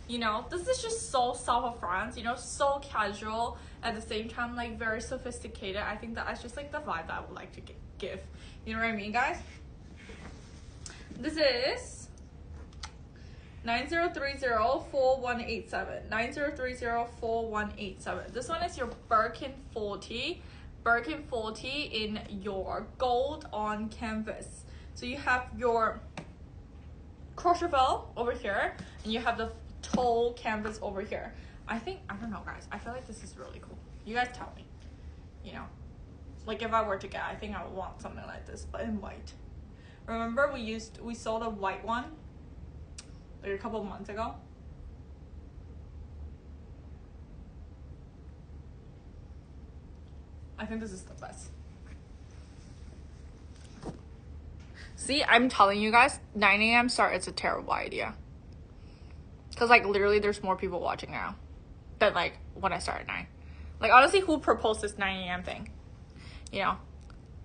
You know, this is just so South of France, you know, so casual, at the same time, like, very sophisticated. I think that's just, like, the vibe that I would like to give. You know what I mean, guys? This is 90304187. 90304187. This one is your Birkin 40. Birkin 40 in your gold on canvas. So you have your Courchevel over here, and you have the tall canvas over here. I don't know, guys. I feel like this is really cool. You guys tell me. You know, like if I were to get, I think I would want something like this, but in white. Remember we saw the white one like a couple of months ago. I think this is the best. See, I'm telling you guys, 9 a.m. start is a terrible idea. Because, like, literally there's more people watching now than, like, when I start at 9. Like, honestly, who proposed this 9 a.m. thing? You know?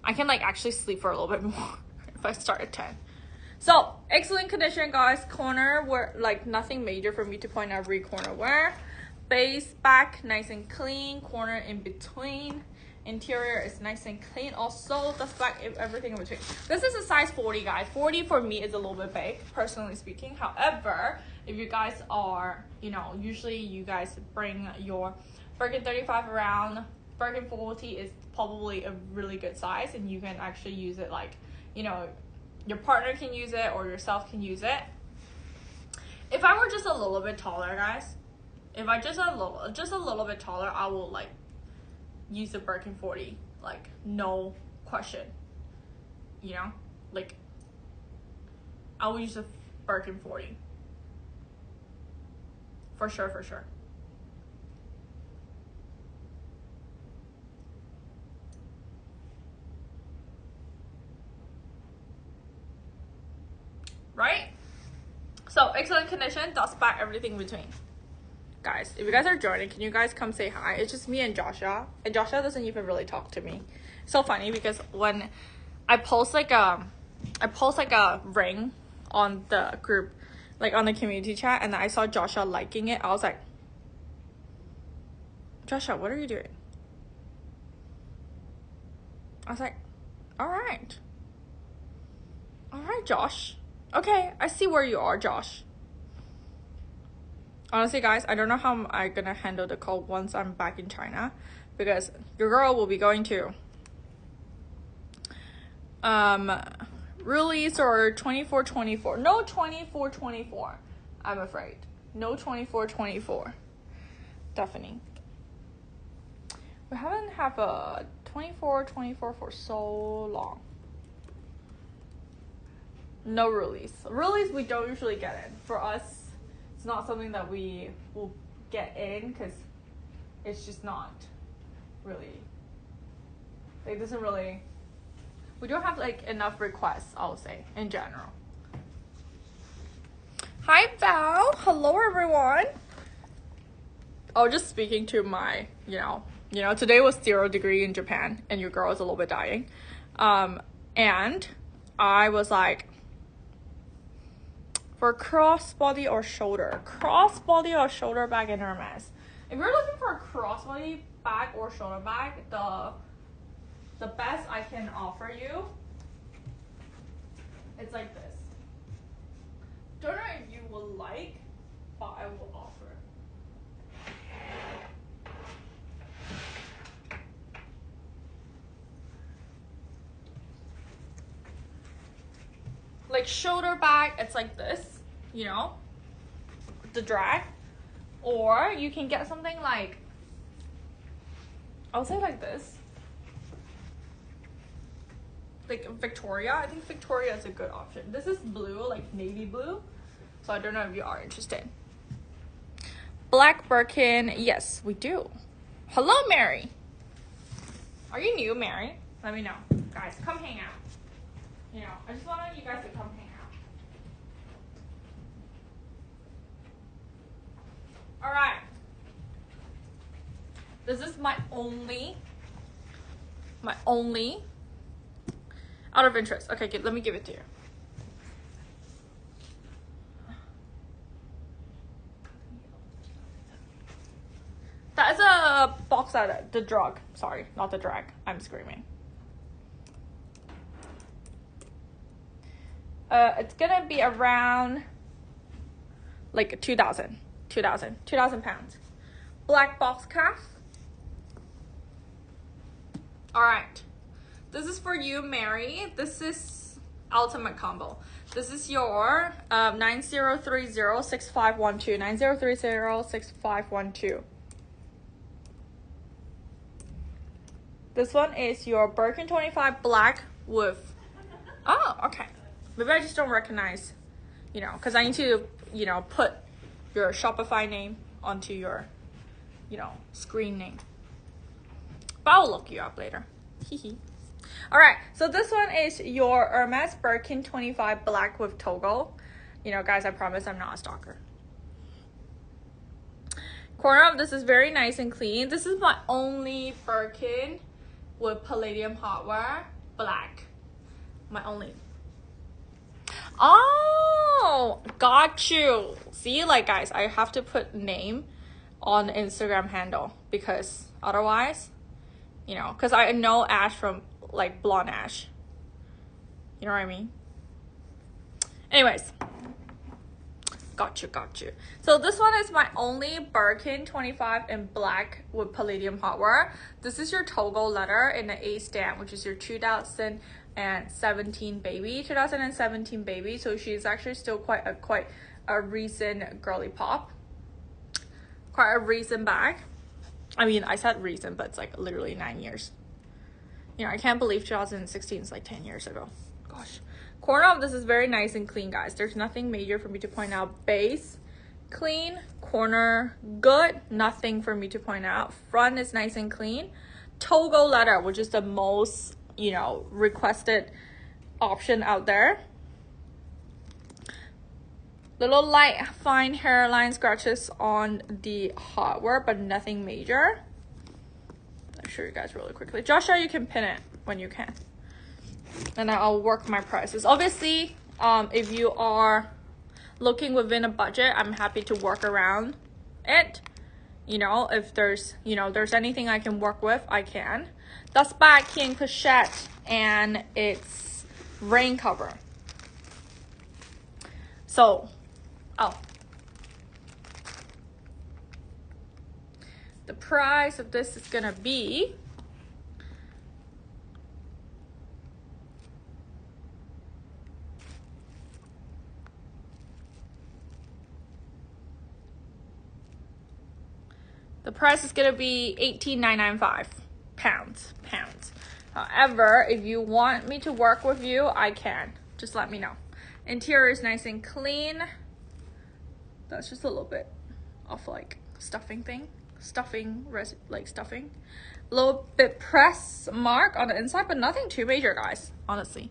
I can, like, actually sleep for a little bit more if I start at 10. So, excellent condition, guys. Corner, were like, nothing major for me to point out. Every corner wear. Base, back, nice and clean. Corner in between. Interior is nice and clean. Also, the back, everything in between. This is a size 40, guys. 40 for me is a little bit big, personally speaking. However, if you guys are, you know, usually you guys bring your Birkin 35 around. Birkin 40 is probably a really good size, and you can actually use it, like, you know, your partner can use it or yourself can use it. If I were just a little bit taller, guys, if I just a little bit taller, I will, like, use the Birkin 40, like, no question, you know, like I will use a Birkin for you. For sure, for sure. Right? So, excellent condition, dust back, everything in between. Guys, if you guys are joining, can you guys come say hi? It's just me and Joshua. And Joshua doesn't even really talk to me. It's so funny because when I post like a ring on the group, like on the community chat, and I saw Joshua liking it, I was like, Joshua, what are you doing? I was like, all right, Josh. Okay, I see where you are, Josh. Honestly, guys, I don't know how I'm gonna handle the cold once I'm back in China, because your girl will be going to release or 24/24. No 24/24. I'm afraid. No 24/24. Definitely. We haven't have a 24/24 for so long. No release. Release we don't usually get it. For us, it's not something that we will get in because it's just not really, like, doesn't really, we don't have like enough requests, I'll say, in general. Hi Val, hello everyone. Oh, just speaking to my, you know, today was 0 degree in Japan and your girl is a little bit dying. And I was like, for crossbody or shoulder bag in Hermès. If you're looking for a crossbody bag or shoulder bag, the best I can offer you, it's like this. Don't know if you will like, but I will offer. Like shoulder bag, it's like this, you know, the drag. Or you can get something like, I'll say like this. Like Victoria, I think Victoria is a good option. This is blue, like navy blue. So I don't know if you are interested. Black Birkin, yes, we do. Hello, Mary. Are you new, Mary? Let me know. Guys, come hang out. You know, I just wanted you guys to come hang out. All right. This is my only, out of interest. Okay, let me give it to you. That is a box out, the drug. Sorry, not the drag. I'm screaming. It's gonna be around like 2,000 pounds. Black box calf. All right, this is for you, Mary. This is ultimate combo. This is your 90306512. 90306512. This one is your Birkin 25 black with. Oh, okay. Maybe I just don't recognize, you know, because I need to, you know, put your Shopify name onto your, you know, screen name. But I'll look you up later. All right, so this one is your Hermès Birkin 25 black with toggle. You know, guys, I promise I'm not a stalker. Corner of this is very nice and clean. This is my only Birkin with palladium hardware black. My only. Oh, got you. See, like, guys, I have to put name on the Instagram handle because otherwise, you know, because I know Ash from like Blonde Ash. You know what I mean? Anyways, got you. So this one is my only Birkin 25 in black with palladium hardware. This is your toggle letter in the A stamp, which is your 2017 baby. So she's actually still quite a recent girly pop. Quite a recent bag. I mean, I said recent, but it's like literally 9 years. You know, I can't believe 2016 is like 10 years ago. Gosh. Corner of this is very nice and clean, guys. There's nothing major for me to point out. Base, clean. Corner, good. Nothing for me to point out. Front is nice and clean. Togo leather, which is the most, you know, requested option out there. Little light, fine hairline scratches on the hardware, but nothing major. I'll show you guys really quickly. Joshua, you can pin it when you can. And I'll work my prices. Obviously, if you are looking within a budget, I'm happy to work around it. You know, if there's, you know, there's anything I can work with, I can. That's back in Cachette, and it's rain cover. So, the price of this is gonna be $18,995 pounds. However, if you want me to work with you, I can. Just let me know. Interior is nice and clean. That's just a little bit of like stuffing. A little bit press mark on the inside, but nothing too major, guys, honestly.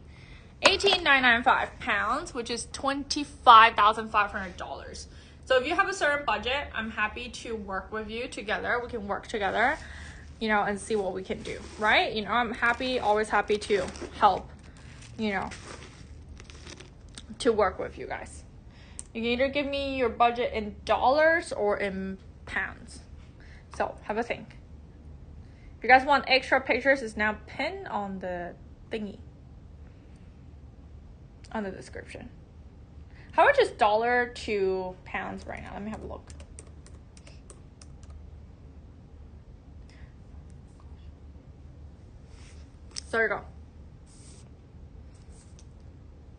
$18,995 pounds, which is $25,500. So if you have a certain budget, I'm happy to work with you together. We can work together, you know, and see what we can do, right? You know, I'm happy, always happy to help, you know, to work with you guys. You can either give me your budget in dollars or in pounds. So have a think. If you guys want extra pictures, it's now pinned on the thingy, on the description. How much is dollar to pounds right now? Let me have a look. So there you go.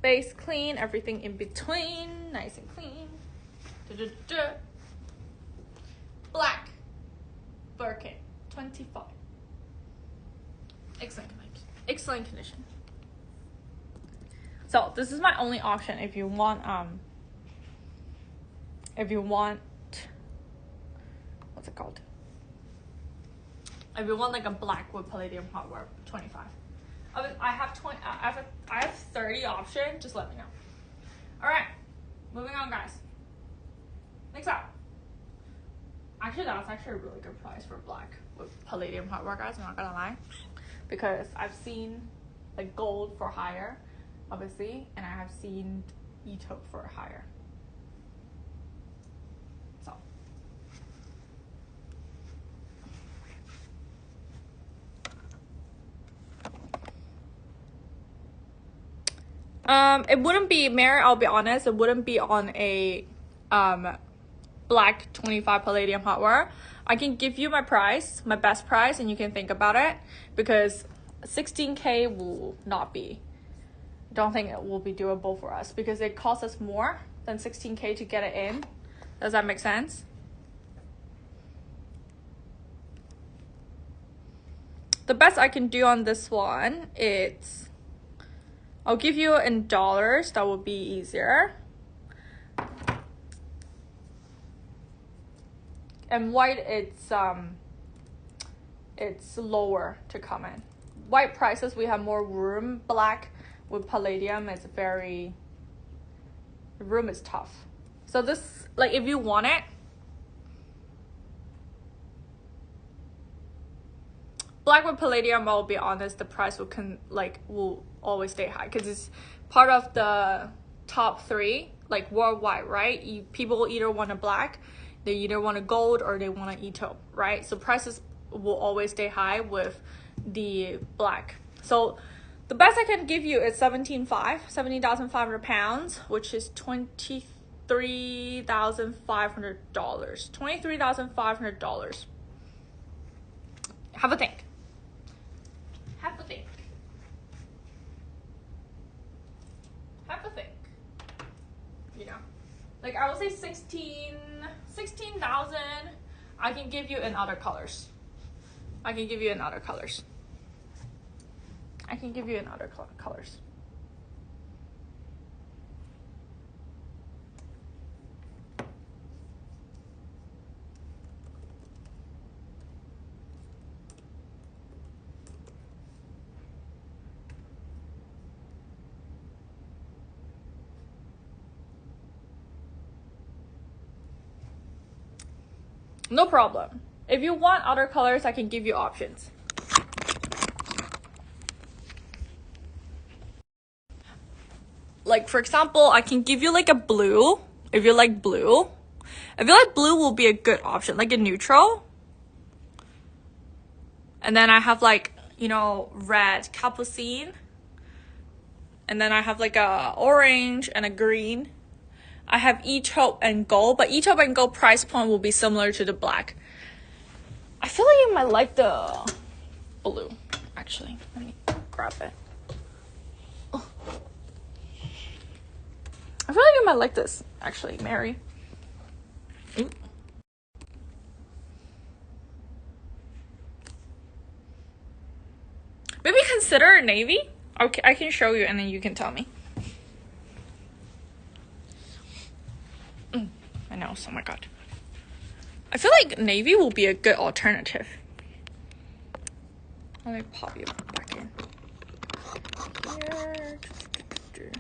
Base clean, everything in between, nice and clean. Black Birkin, 25. Excellent condition. So this is my only option if you want what's it called? If you want like a black with palladium hardware, 25. I have 30 options, just let me know. All right, moving on, guys. Next up. Actually, that's actually a really good price for black with palladium hardware, guys, I'm not gonna lie. Because I've seen like gold for higher, obviously, and I have seen e-taupe for higher. So. It wouldn't be, Mary, I'll be honest, it wouldn't be on a black 25 palladium hardware. I can give you my price, my best price, and you can think about it, because 16K will not be, don't think it will be doable for us, because it costs us more than 16K to get it in. Does that make sense? The best I can do on this one, I'll give you in dollars, that would be easier. And white, it's lower to come in. White prices, we have more room. Black with palladium is the room is tough. So this, like, if you want it, black with palladium, I'll be honest, the price will always stay high, because it's part of the top 3, like worldwide, right? People either want a black, they either want a gold, or they want an e-taupe, right? So prices will always stay high with the black. So the best I can give you is 17,500 pounds, which is $23,500. $23,500. Have a think. You know, like I would say 16,000. I can give you in other colors. I can give you in other colors. No problem. If you want other colors, I can give you options. Like, for example, I can give you like a blue, if you like blue. I feel like blue will be a good option, like a neutral. And then I have like, you know, red capucine. And then I have like a orange and a green. I have e-taupe and gold, but e-taupe and gold price point will be similar to the black. I feel like you might like the blue, actually. Let me grab it. Oh. I feel like you might like this, actually, Mary. Ooh. Maybe consider navy. Okay, I can show you and then you can tell me. I know, oh my god. I feel like navy will be a good alternative. Let me pop you back in. Here.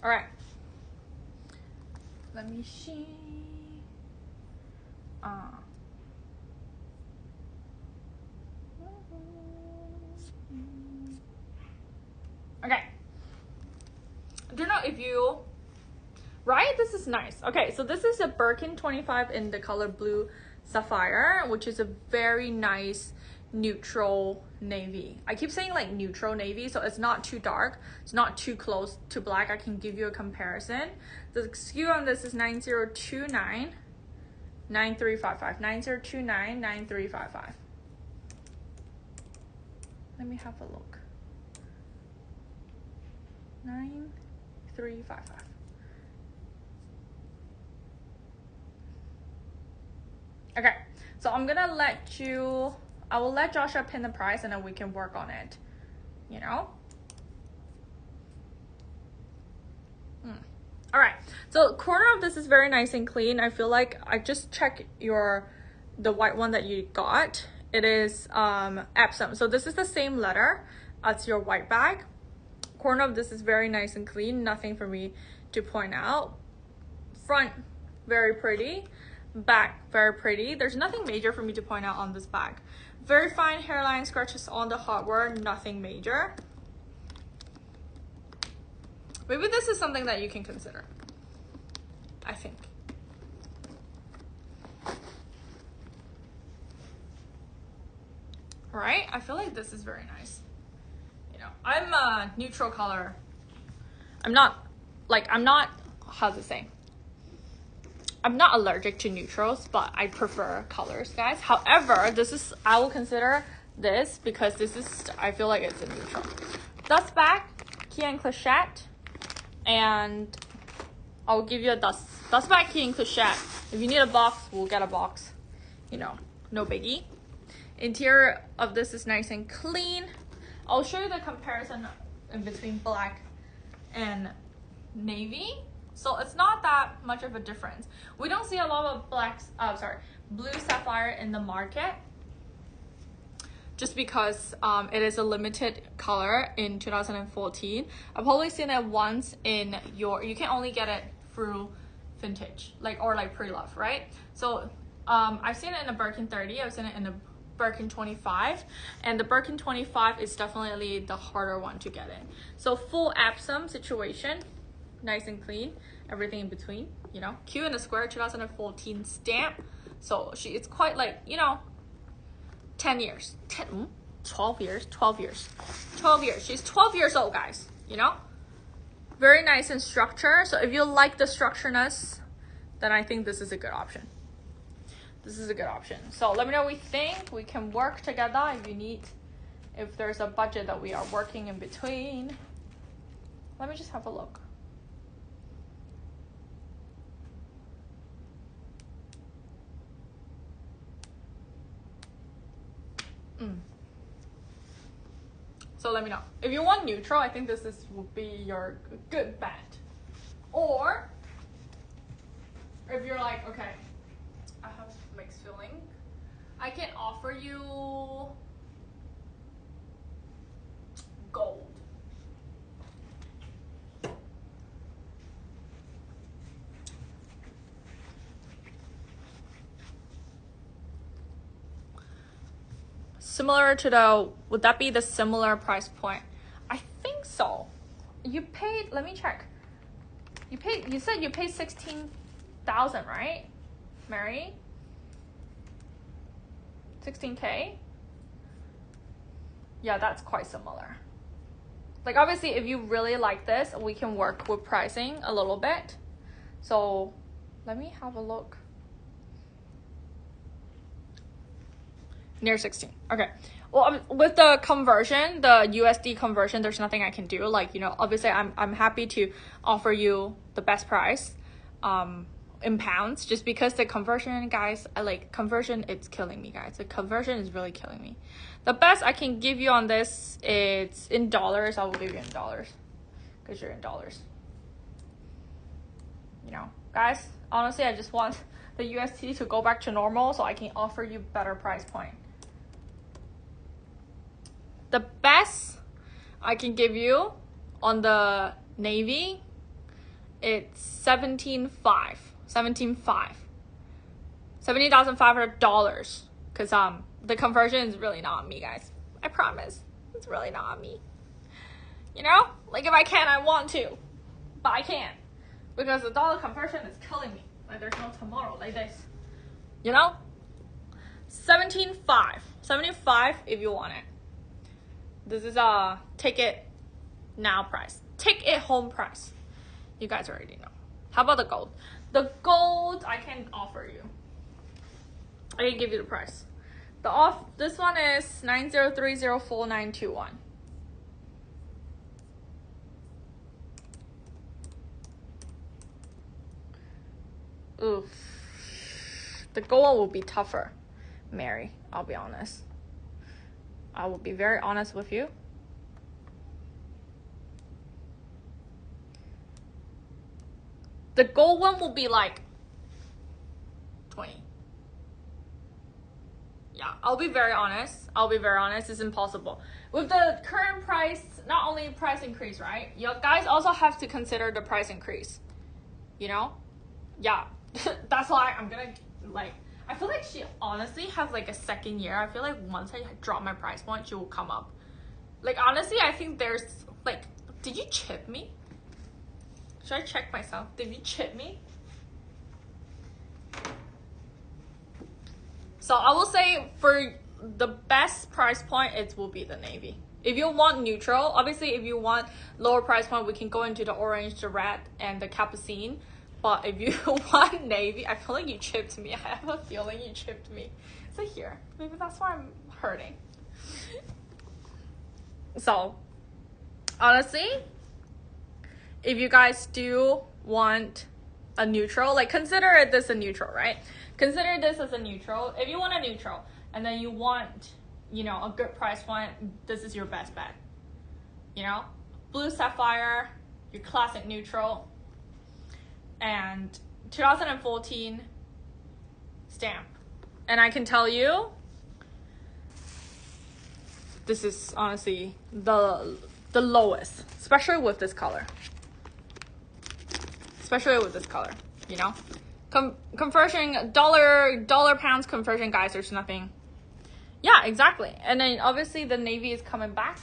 Alright. Let me see. Okay. I don't know if you... Right? This is nice. Okay, so this is a Birkin 25 in the color blue sapphire, which is a very nice neutral navy. I keep saying like neutral navy, so it's not too dark. It's not too close to black. I can give you a comparison. The SKU on this is 9029 9355. 9029 9355. Let me have a look. 9355. Okay, so I'm gonna let you, I will let Joshua pin the price and then we can work on it, you know? All right, so corner of this is very nice and clean. I feel like I just checked the white one that you got. It is Epsom, so this is the same letter as your white bag. Corner of this is very nice and clean, nothing for me to point out. Front, very pretty. Back, very pretty. There's nothing major for me to point out on this bag. Very fine hairline scratches on the hardware, nothing major. Maybe this is something that you can consider, I think. Right? I feel like this is very nice. You know, I'm a neutral color. I'm not, how's it say? I'm not allergic to neutrals, but I prefer colors, guys. However, I will consider this because this is, I feel like it's a neutral. Dust bag, key and clochette, and I'll give you a dust bag, key and clochette. If you need a box, we'll get a box. You know, no biggie. Interior of this is nice and clean. I'll show you the comparison in between black and navy. So it's not that much of a difference. We don't see a lot of blue sapphire in the market just because it is a limited color in 2014. I've probably seen it once in you can only get it through vintage, or pre-love, right? So I've seen it in a Birkin 30, I've seen it in a Birkin 25, and the Birkin 25 is definitely the harder one to get in. So full Epsom situation, nice and clean, everything in between, you know. Q in the square 2014 stamp. So it's quite 10 years, 12 years. She's 12 years old, guys, you know. Very nice in structure. So if you like the structureness, then I think this is a good option. So let me know what you think. We can work together if there's a budget that we are working in between. Let me just have a look. So let me know. If you want neutral, I think will be your good bet. Or if you're like, okay, I have mixed feeling, I can offer you gold. Similar to would that be the similar price point? I think so. You paid, let me check. You said you paid 16,000, right, Mary? 16K? Yeah, that's quite similar. Like, obviously, if you really like this, we can work with pricing a little bit. So let me have a look. Near 16. Okay. Well, with the conversion, the USD conversion, there's nothing I can do. Like, you know, obviously I'm happy to offer you the best price in pounds, just because the conversion, guys, conversion, it's killing me, guys. The conversion is really killing me. The best I can give you on this, it's in dollars. I will give you in dollars because you're in dollars. You know, guys, honestly, I just want the USD to go back to normal so I can offer you better price point. The best I can give you on the navy, it's $70,500, because the conversion is really not on me, guys. I promise, it's really not on me. You know, like, if I can, I want to, but I can't, because the dollar conversion is killing me. Like, there's no tomorrow like this. You know, 75 if you want it. This is a take it now price. Take it home price. You guys already know. How about the gold? The gold I can offer you. I can give you the price. This one is 90304921. Oof. The gold one will be tougher, Mary. I'll be honest. I will be very honest with you. The gold one will be like 20. Yeah, I'll be very honest. It's impossible. With the current price, not only price increase, right? You guys also have to consider the price increase. You know? Yeah. That's why I'm gonna, like, I feel like she honestly has like a second year. I feel like once I drop my price point, she will come up. Like, honestly, I think there's, like, did you chip me? Should I check myself? Did you chip me? So I will say for the best price point, it will be the navy. If you want neutral, obviously if you want lower price point, we can go into the orange, the red, and the capucine. But if you want navy, I feel like you chipped me. I have a feeling you chipped me. So here, maybe that's why I'm hurting. So, honestly, if you guys do want a neutral, like, consider this a neutral, right? Consider this as a neutral. If you want a neutral and then you want, you know, a good price point, this is your best bet. You know, blue sapphire, your classic neutral, and 2014 stamp. And I can tell you, this is honestly the lowest, especially with this color. You know, conversion dollar pounds conversion, guys. There's nothing. Yeah, exactly. And then obviously the navy is coming back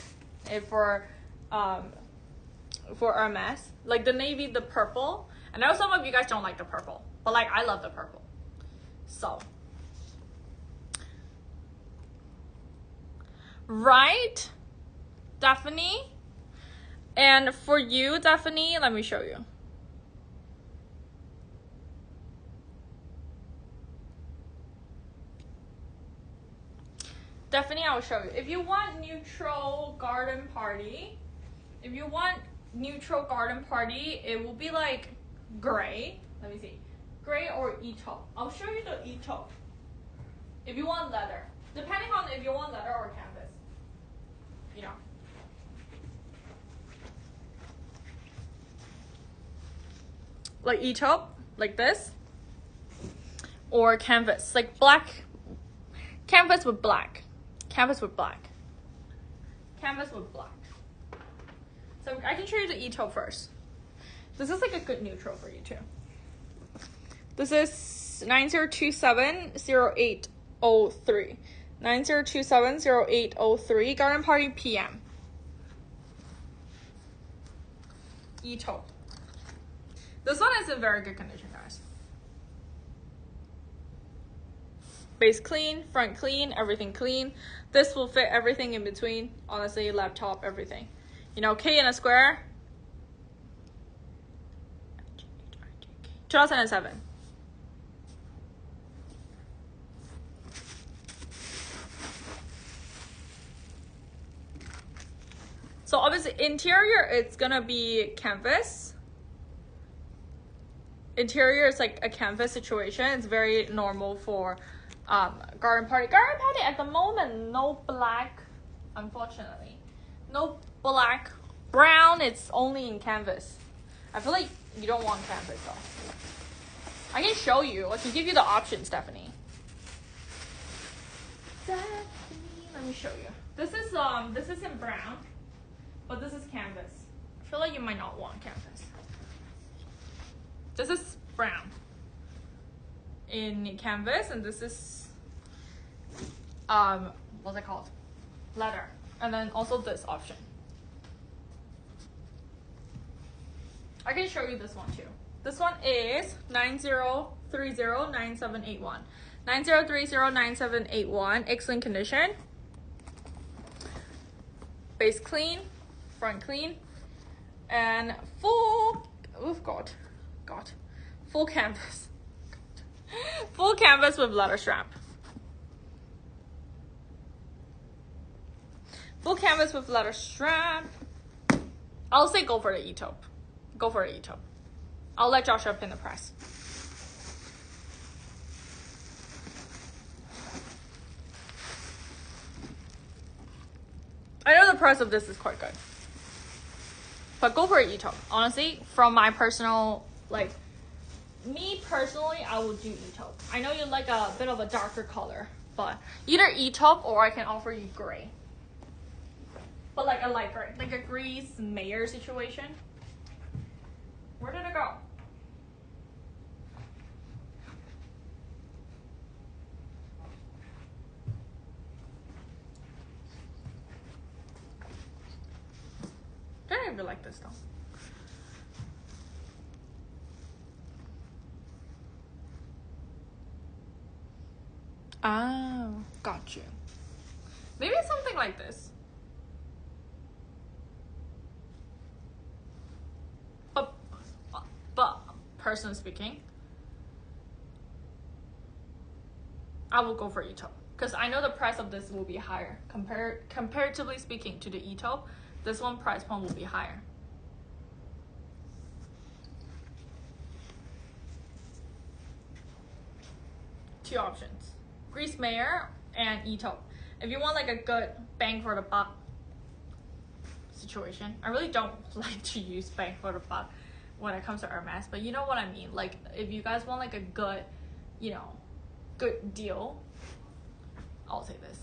for Hermès. Like, the navy, the purple. I know some of you guys don't like the purple, but like, I love the purple. So, right, Daphne? And for you, Daphne, let me show you. Daphne, I will show you. If you want neutral garden party, it will be like gray. Let me see. Gray or e-taupe. I'll show you the e-taupe. If you want leather. Depending on if you want leather or canvas. You know. like e-taupe, like this, or canvas, like black, canvas with black, canvas with black, canvas with black. So I can show you the e-taupe first. This is like a good neutral for you too. This is 9027-0803. 9027-0803, Garden Party PM. E-taupe. This one is in very good condition, guys. Base clean, front clean, everything clean. This will fit everything in between. Honestly, laptop, everything. You know, K in a square. 2007. So obviously interior, it's gonna be canvas. Interior is like a canvas situation. It's very normal for garden party. Garden party at the moment, no black, unfortunately. No black. Brown, it's only in canvas. I feel like you don't want canvas though. I can show you. I can give you the option, Stephanie. Let me show you. This is in brown, but this is canvas. I feel like you might not want canvas. This is brown in canvas, and this is what's it called? Leather. And then also this option. I can show you this one too. This one is 90309781. 90309781, excellent condition. Base clean, front clean, and full, oh God, full canvas. Full canvas with leather strap. Full canvas with leather strap. I'll say go for the e-taupe. Go for the e-taupe. I'll let Joshua pin the price. I know the price of this is quite good, but go for an e-taupe. Honestly, from my personal, like, me personally, I would do e-taupe. I know you like a bit of a darker color, but either e-taupe or I can offer you gray. But like a light gray, like a Grease Mayer situation. Where did it go? I don't even like this though. Oh, got you. Maybe something like this. But personally speaking, I will go for e-taupe because I know the price of this will be higher. Comparatively speaking to the e-taupe, this one price point will be higher. Two options: Grease Mayer and e-taupe. If you want like a good bang for the buck situation, I really don't like to use bang for the buck when it comes to Hermès, but you know what I mean. Like if you guys want like a good, you know, good deal, I'll say this.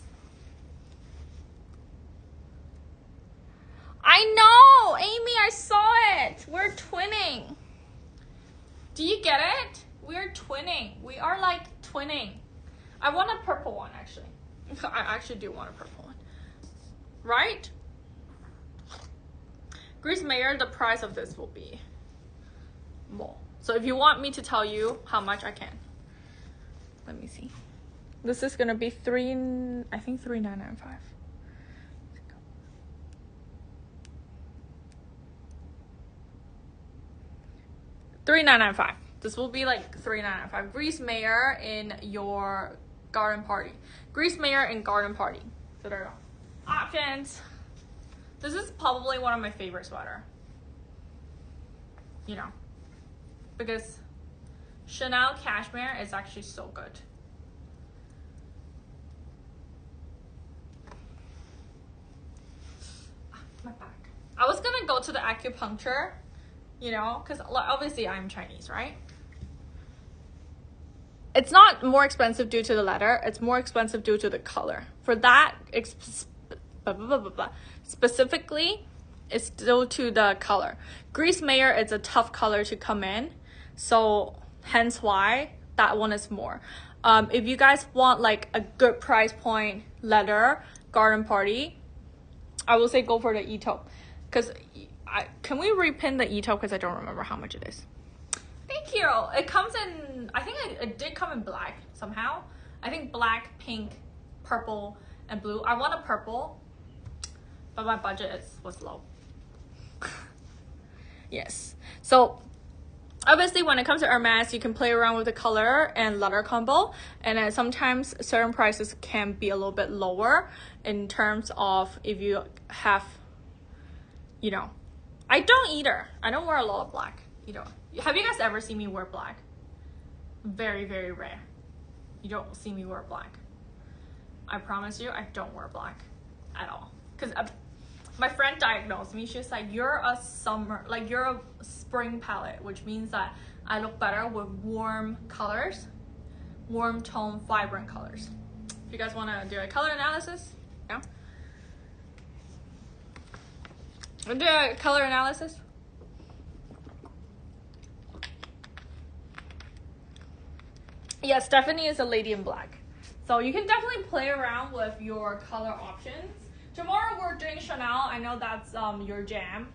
I know, Amy, I saw it. We're twinning. Do you get it? We're twinning. We are like twinning. I want a purple one actually. I actually do want a purple one. Right? Grease Mayer, the price of this will be more. So if you want me to tell you how much, I can. Let me see. This is gonna be I think 3995. $3,995. This will be like $3,995. Grease Mayer in your garden party. Grease Mayer in garden party. So there you go. Options. This is probably one of my favorite sweater. You know, because Chanel cashmere is actually so good. My back. I was gonna go to the acupuncture you know, because obviously I'm Chinese, right? It's not more expensive due to the leather. It's more expensive due to the color. For that, specifically, it's due to the color. Grease Mayer, it's a tough color to come in. So hence why that one is more. If you guys want like a good price point leather garden party, I will say go for the E-taupe. Because can we repin the E-taupe, because I don't remember how much it is. Thank you. It comes in, I think it did come in black somehow. I think black, pink, purple, and blue. I want a purple, but my budget was low. Yes. So obviously when it comes to Hermès, you can play around with the color and leather combo. And then sometimes certain prices can be a little bit lower in terms of if you have, you know, I don't either. I don't wear a lot of black, you know. Have you guys ever seen me wear black? Very, very rare. You don't see me wear black. I promise you, I don't wear black at all. Because my friend diagnosed me. She's like, you're a summer, like you're a spring palette, which means that I look better with warm colors, warm tone, vibrant colors. If you guys want to do a color analysis, yeah. We'll do a color analysis. Yeah, Stephanie is a lady in black. So you can definitely play around with your color options. Tomorrow we're doing Chanel. I know that's your jam.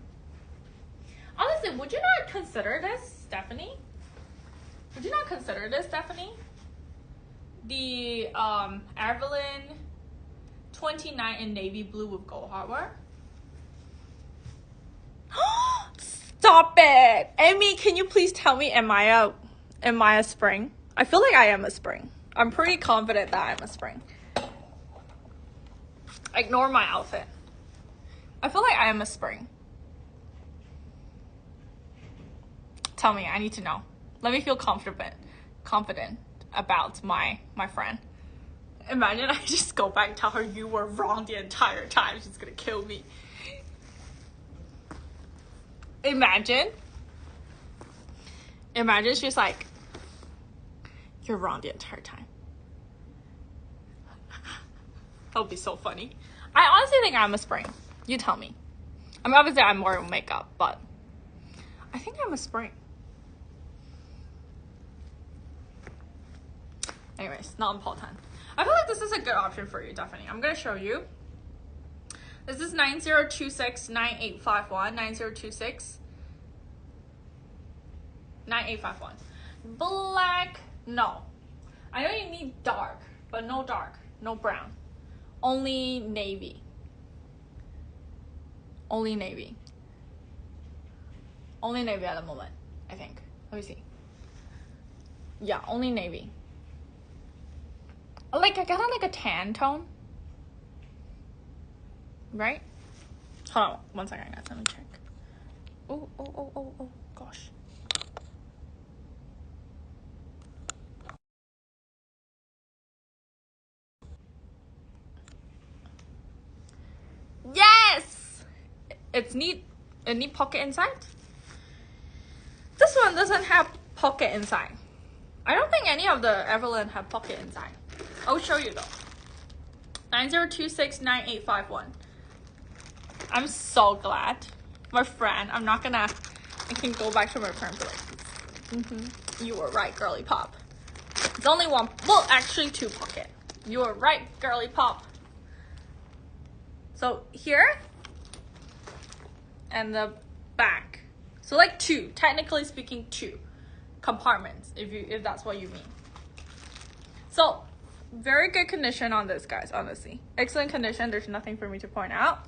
Honestly, would you not consider this, Stephanie? Would you not consider this, Stephanie? The Evelyn 29 in navy blue with gold hardware. Stop it! Amy, can you please tell me, am I a spring? I feel like I am a spring. I'm pretty confident that I'm a spring. Ignore my outfit. I feel like I am a spring. Tell me, I need to know. Let me feel confident about my friend. Imagine I just go back and tell her you were wrong the entire time. She's gonna kill me. Imagine she's like, you're wrong the entire time. That would be so funny. I honestly think I'm a spring. You tell me. I mean, obviously I'm more makeup, but I think I'm a spring. Anyways, not important. I feel like this is a good option for you, definitely. I'm gonna show you. This is 9026-9851. 9026-9851. Black. No. I know you need dark, but no dark, no brown. Only navy. Only navy. Only navy at the moment, I think. Let me see. Yeah, only navy. Like, I got like a tan tone. Right? Hold on, 1 second, guys. Let me check. Oh, gosh. Yes! It's neat. A neat pocket inside. This one doesn't have pocket inside. I don't think any of the Evelyn have pocket inside. I'll show you though. 9026-9851. I'm so glad. My friend, I can go back to my friend like, you were right, girly pop. It's only one, well, actually 2 pocket. You were right, girly pop. So here, and the back. So like 2, technically speaking 2 compartments, if that's what you mean. So very good condition on this, guys, honestly. Excellent condition, there's nothing for me to point out.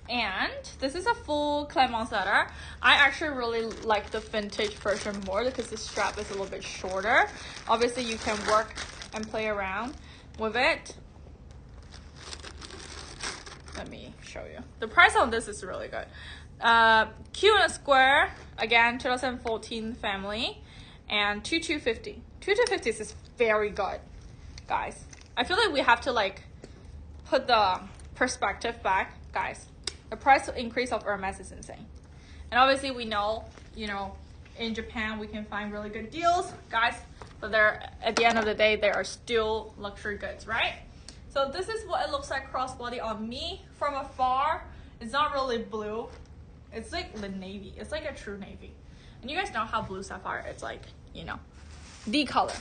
And this is a full Clemence leather. I actually really like the vintage version more because the strap is a little bit shorter. Obviously you can work and play around with it. Let me show you. The price on this is really good. Q and a square, again, 2014 family, and 2250. 2250 is very good, guys. I feel like we have to like put the perspective back, guys. The price increase of Hermès is insane. And obviously we know, you know, in Japan we can find really good deals, guys, but they're, at the end of the day, they are still luxury goods, right? So this is what it looks like crossbody on me from afar. It's not really blue. It's like the navy. It's like a true navy. And you guys know how blue sapphire, it's like, you know, D color,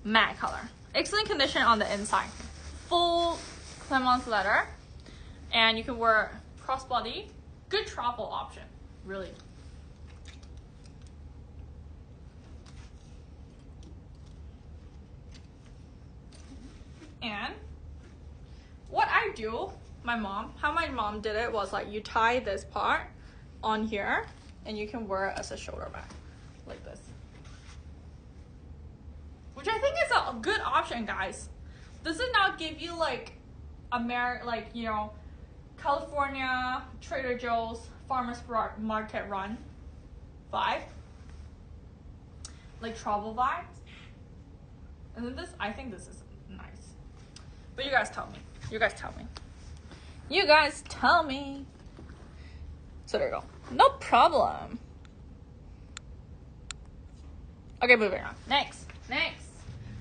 matte color. Excellent condition on the inside. Full Clemence leather. And you can wear crossbody. Good travel option, really. And what I do, how my mom did it was like you tie this part on here and you can wear it as a shoulder bag like this. Which I think is a good option, guys. Does it not give you like like, you know, California Trader Joe's farmers market run vibe? Like travel vibes? And then this, I think this is nice. But you guys tell me. You guys tell me. You guys tell me. So there you go. No problem. Okay, moving on. Next.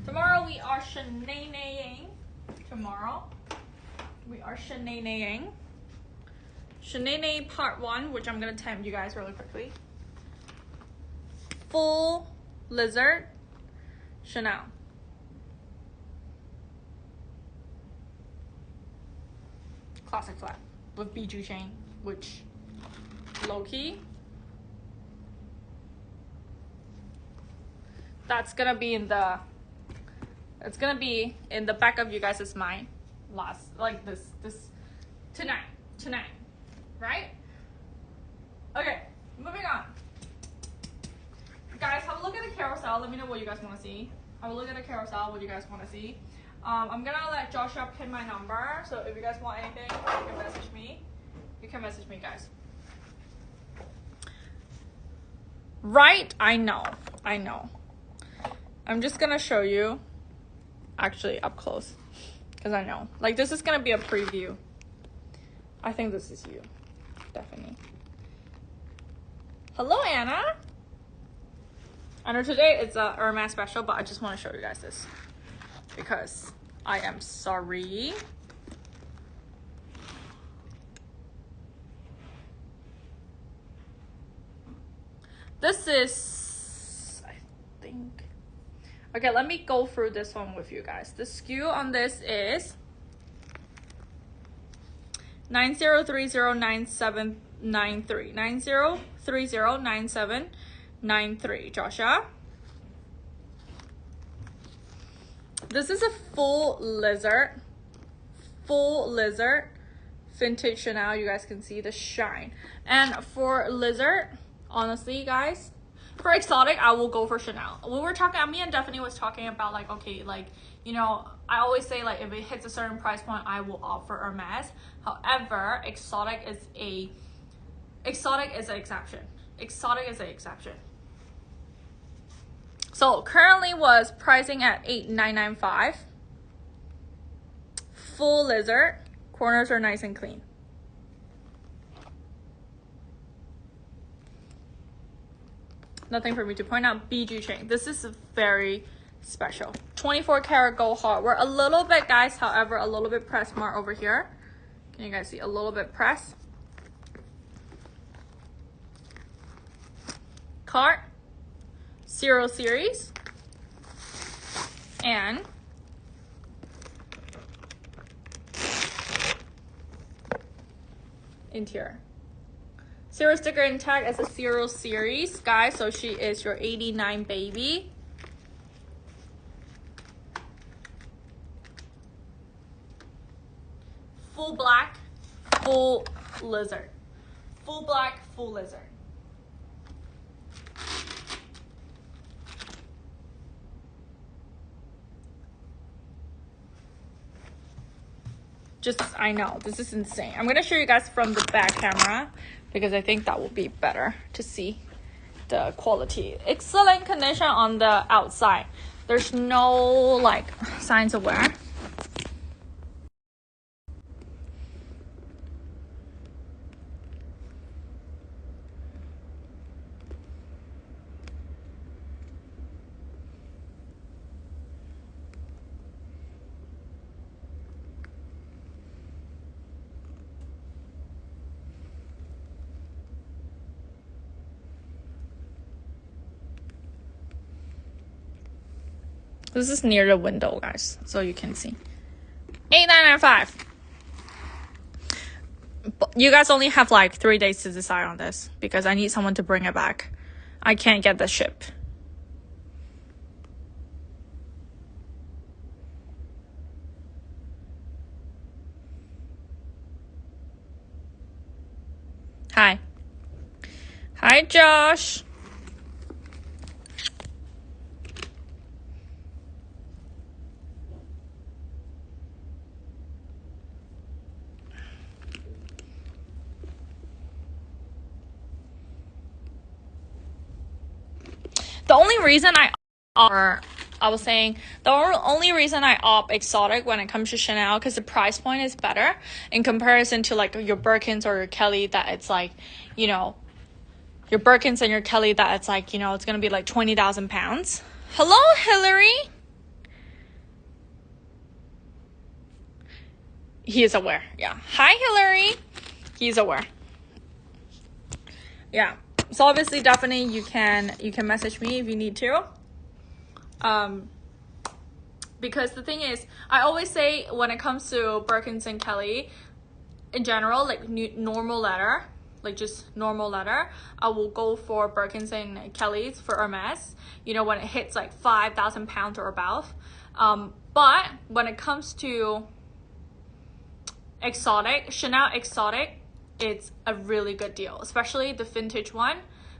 Tomorrow we are shenanigans. Shenanigans part 1, which I'm going to tempt you guys really quickly. Full lizard Chanel. Classic flat with bijou chain, which low-key, that's gonna be in the, it's gonna be in the back of you guys' mind like this tonight, right? Okay, moving on. Guys, have a look at the carousel. Let me know what you guys want to see. Have a look at the carousel, what you guys want to see. I'm gonna let Joshua pin my number, so if you guys want anything, you can message me. You can message me, guys. Right? I know. I'm just gonna show you, actually up close, because I know. Like, this is gonna be a preview. I think this is you, definitely. Hello, Anna. I know today it's a Hermès special, but I just want to show you guys this because I am sorry. This is, I think, okay, let me go through this one with you guys. The SKU on this is 90309793. 90309793. Joshua. This is a full lizard vintage Chanel. You guys can see the shine. And for lizard, honestly, guys, for exotic, I will go for Chanel. We were talking, me and Stephanie was talking about like, okay, like, you know, I always say like if it hits a certain price point, I will opt for Hermès. However, exotic is an exception. Exotic is an exception. So currently was pricing at $8,995. Full lizard. Corners are nice and clean. Nothing for me to point out. bijou chain. This is very special. 24 karat gold hardware. A little bit, guys, however, a little bit press mark over here. Can you guys see? A little bit press. Cart. 0 series. And interior. 0 sticker intact as a 0 series, guys. So she is your 89 baby. Full black, full lizard. Full black, full lizard. I know, this is insane. I'm gonna show you guys from the back camera because I think that will be better to see the quality. Excellent condition on the outside. There's no like signs of wear. This is near the window, guys, so you can see. 8995. You guys only have like 3 days to decide on this because I need someone to bring it back. I can't get the ship. Hi. Hi, Josh. The only reason I was saying the only reason I opt exotic when it comes to Chanel because the price point is better in comparison to like your Birkins or your Kelly that it's like, you know, your Birkins and your Kelly that it's like, you know, it's gonna be like 20,000 pounds. Hello, Hillary. He is aware. Yeah. Hi, Hillary. He's aware. Yeah. So obviously, definitely you can message me if you need to. Because the thing is, I always say when it comes to Birkins and Kelly, in general, like normal leather, like just normal leather, I will go for Birkins and Kellys for Hermès, you know, when it hits like 5,000 pounds or above. But when it comes to exotic, Chanel exotic, it's a really good deal, especially the vintage one,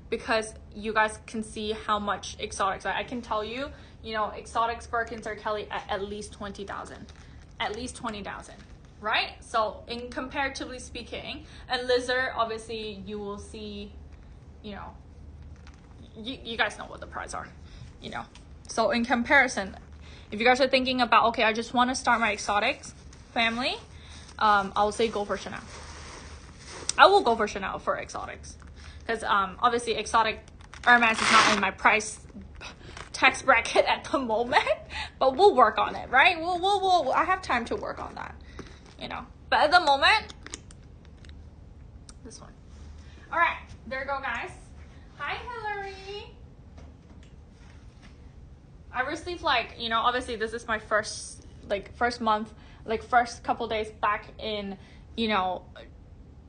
because you guys can see how much exotics I can tell you, you know, exotics Birkins or Kelly at least 20,000, at least 20,000, right? So in comparatively speaking, and lizard, obviously you will see, you know, you guys know what the price are, you know. So in comparison, if you guys are thinking about, okay, I just want to start my exotics family, I will say go for Chanel. I will go for Chanel for exotics because obviously exotic Hermès is not in my price tax bracket at the moment, but we'll work on it, right? We'll I have time to work on that, you know. But at the moment, this one. All right, there you go, guys. Hi, Hillary. I received, like, you know, obviously this is my first month, like first couple days back in, you know,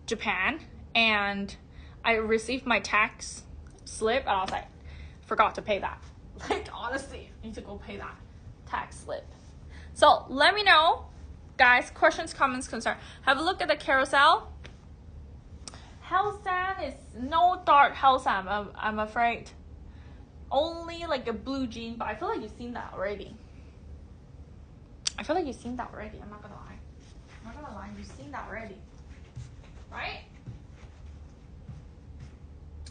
Japan, and I received my tax slip and I was like, forgot to pay that. Like, honestly, I need to go pay that tax slip. So let me know, guys, questions, comments, concern. Have a look at the carousel. Helsan is no dark Helsan, I'm afraid. Only like a blue jean, but I feel like you've seen that already. I'm not gonna lie. You've seen that already. Right?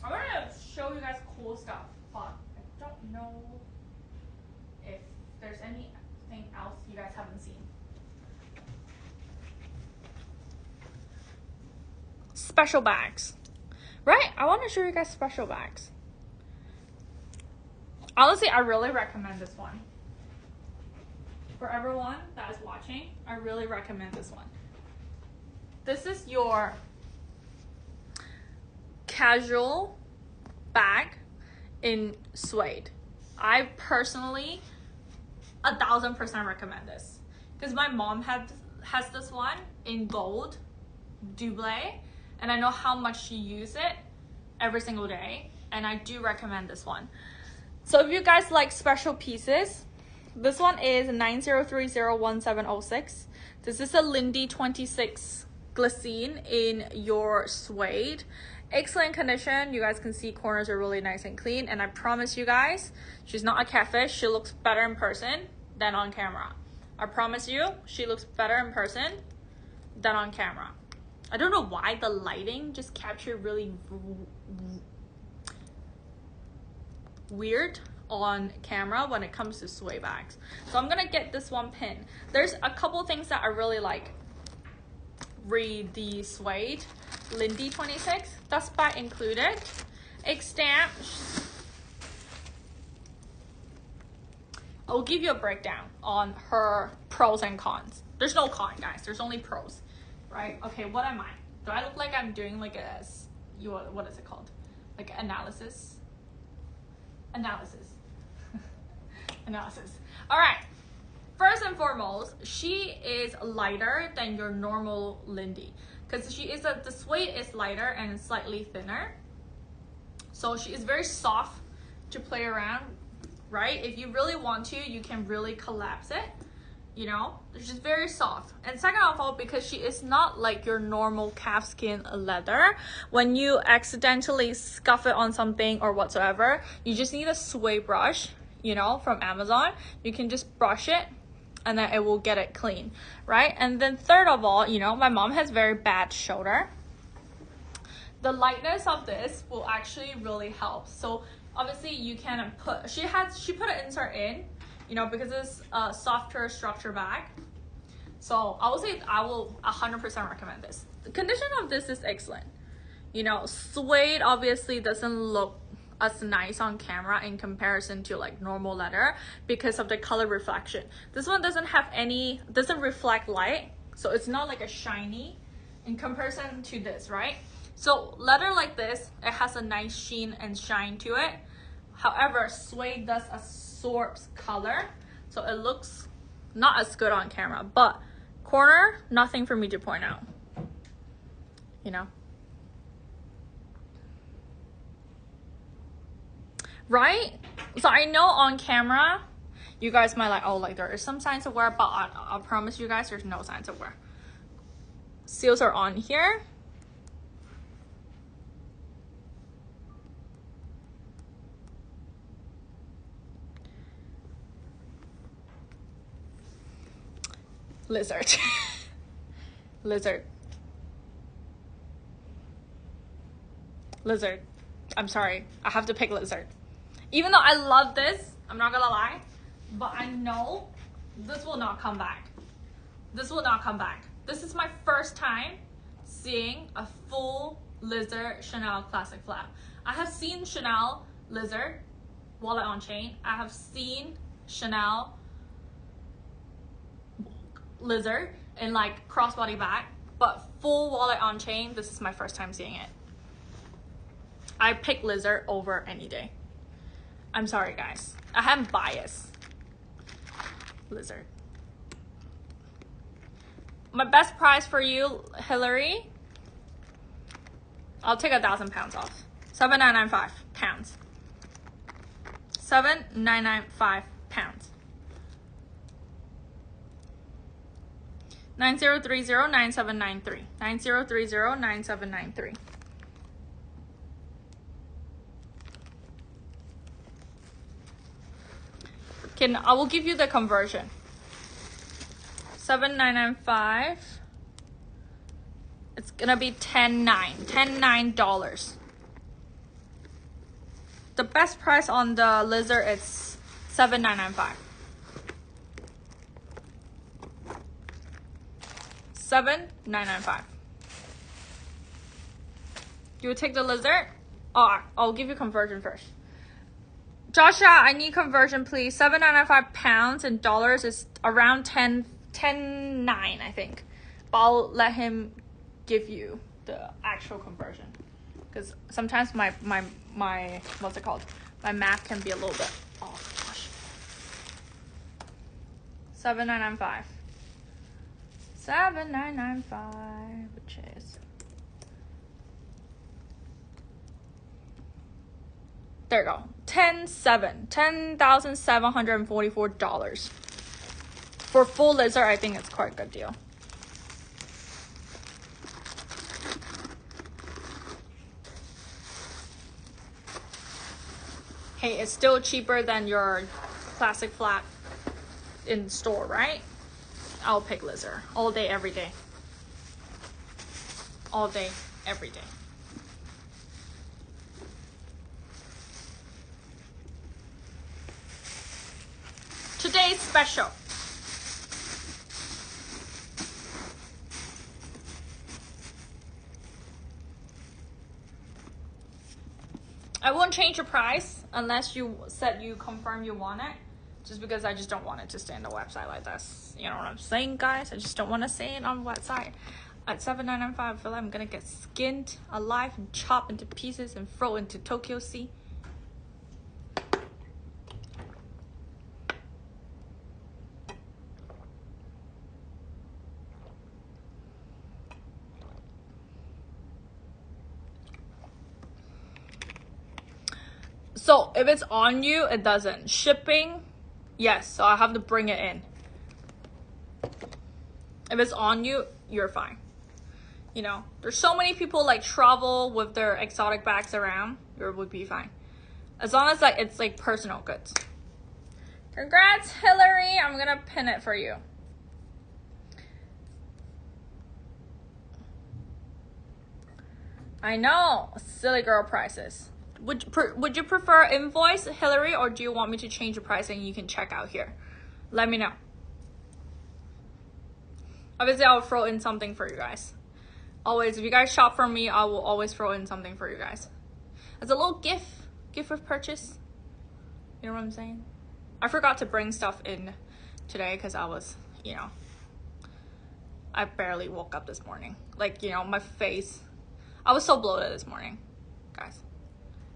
I want to show you guys cool stuff, but I don't know if there's anything else you guys haven't seen. Special bags. Right? I want to show you guys special bags. Honestly, I really recommend this one. For everyone that is watching, I really recommend this one. This is your casual bag in suede. I personally 1000% recommend this because my mom has this one in gold double, and I know how much she uses it every single day, and I do recommend this one. So if you guys like special pieces, this one is 90301706. This is a Lindy 26 glycine in your suede. Excellent condition. You guys can see corners are really nice and clean, and I promise you guys, she's not a catfish. She looks better in person than on camera. I promise you, she looks better in person than on camera. I don't know why the lighting just captured really weird on camera when it comes to suede bags. So I'm gonna get this one pin. There's a couple things that I really like. Read the suede Lindy 26, dust bag included, egg stamp. I'll give you a breakdown on her pros and cons. There's no con, guys, there's only pros, right? Okay, what am I? Do I look like I'm doing like a, what is it called? Like analysis. analysis. All right. First and foremost, she is lighter than your normal Lindy because the suede is lighter and slightly thinner. So she is very soft to play around, right? If you really want to, you can really collapse it. You know, it's just very soft. And second of all, because she is not like your normal calfskin leather, when you accidentally scuff it on something or whatsoever, you just need a suede brush, you know, from Amazon. You can just brush it and then it will get it clean, right? And then third of all, you know, my mom has very bad shoulder. The lightness of this will actually really help. So obviously you can put, she put an insert in, you know, because it's a softer structure bag. So I will say I will 100% recommend this. The condition of this is excellent. You know, suede obviously doesn't look as nice on camera in comparison to like normal leather because of the color reflection. This one doesn't reflect light, so it's not like a shiny in comparison to this, right? So leather like this, it has a nice sheen and shine to it. However, suede does absorbs color, so it looks not as good on camera, but corner, nothing for me to point out, you know. Right? So I know on camera, you guys might like, oh, like there is some signs of wear, but I'll promise you guys there's no signs of wear. Seals are on here. Lizard. Lizard. Lizard. I'm sorry. I have to pick lizard. Even though I love this, I'm not gonna lie, but I know this will not come back. This will not come back. This is my first time seeing a full lizard Chanel classic flap. I have seen Chanel lizard wallet on chain. I have seen Chanel lizard in like crossbody bag, but full wallet on chain, this is my first time seeing it. I pick lizard over any day. I'm sorry guys, I am biased. Lizard. My best price for you, Hillary, I'll take 1,000 pounds off. 7,995 pounds. 7,995 pounds. 9030-9793. 9030-9793. I will give you the conversion. 7,995. It's gonna be $10.9. The best price on the lizard is 7,995. 7,995. You will take the lizard? Oh, I'll give you conversion first. Joshua, I need conversion, please. 7,995 pounds in dollars is around 10.9, I think. But I'll let him give you the actual conversion, because sometimes my what's it called? My math can be a little bit off. Gosh. 7,995. 7,995, which is, there you go, $10,744 for full lizard. I think it's quite a good deal. Hey, it's still cheaper than your classic flat in store, right? I'll pick lizard all day, every day. All day, every day. Today's special. I won't change the price unless you said you confirm you want it. Just because I just don't want it to stay on the website like this. You know what I'm saying, guys? I just don't want to say it on the website. At 7,995, I feel like I'm gonna get skinned alive and chopped into pieces and thrown into Tokyo Sea. So if it's on you, it doesn't. Shipping, yes, so I have to bring it in. If it's on you, you're fine. You know, there's so many people like travel with their exotic bags around, you would be fine. As long as like it's like personal goods. Congrats, Hillary. I'm gonna pin it for you. I know, silly girl prices. Would you prefer invoice, Hillary, or do you want me to change the pricing? You can check out here. Let me know. Obviously, I'll throw in something for you guys. Always, if you guys shop from me, I will always throw in something for you guys. As a little gift of purchase. You know what I'm saying? I forgot to bring stuff in today because I was, you know, I barely woke up this morning. Like, you know, my face, I was so bloated this morning, guys.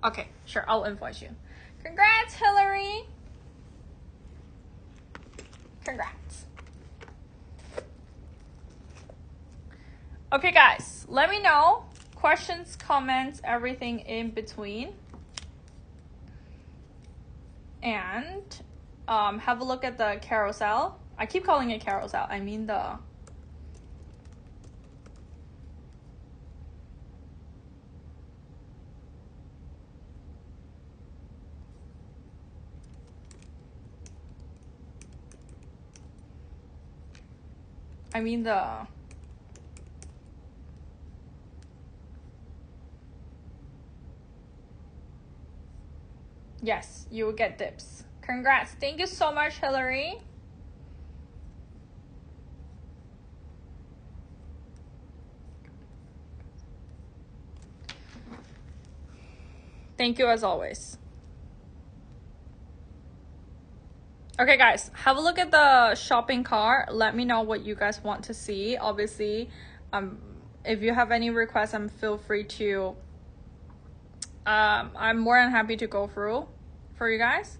Okay, sure, I'll invoice you. Congrats, Hillary. Congrats. Okay, guys, let me know. Questions, comments, everything in between. And have a look at the carousel. I keep calling it carousel. I mean the... Yes, you will get dips. Congrats. Thank you so much, Hillary. Thank you as always. Okay, guys, have a look at the shopping cart. Let me know what you guys want to see. Obviously, if you have any requests, feel free to... I'm more than happy to go through for you guys.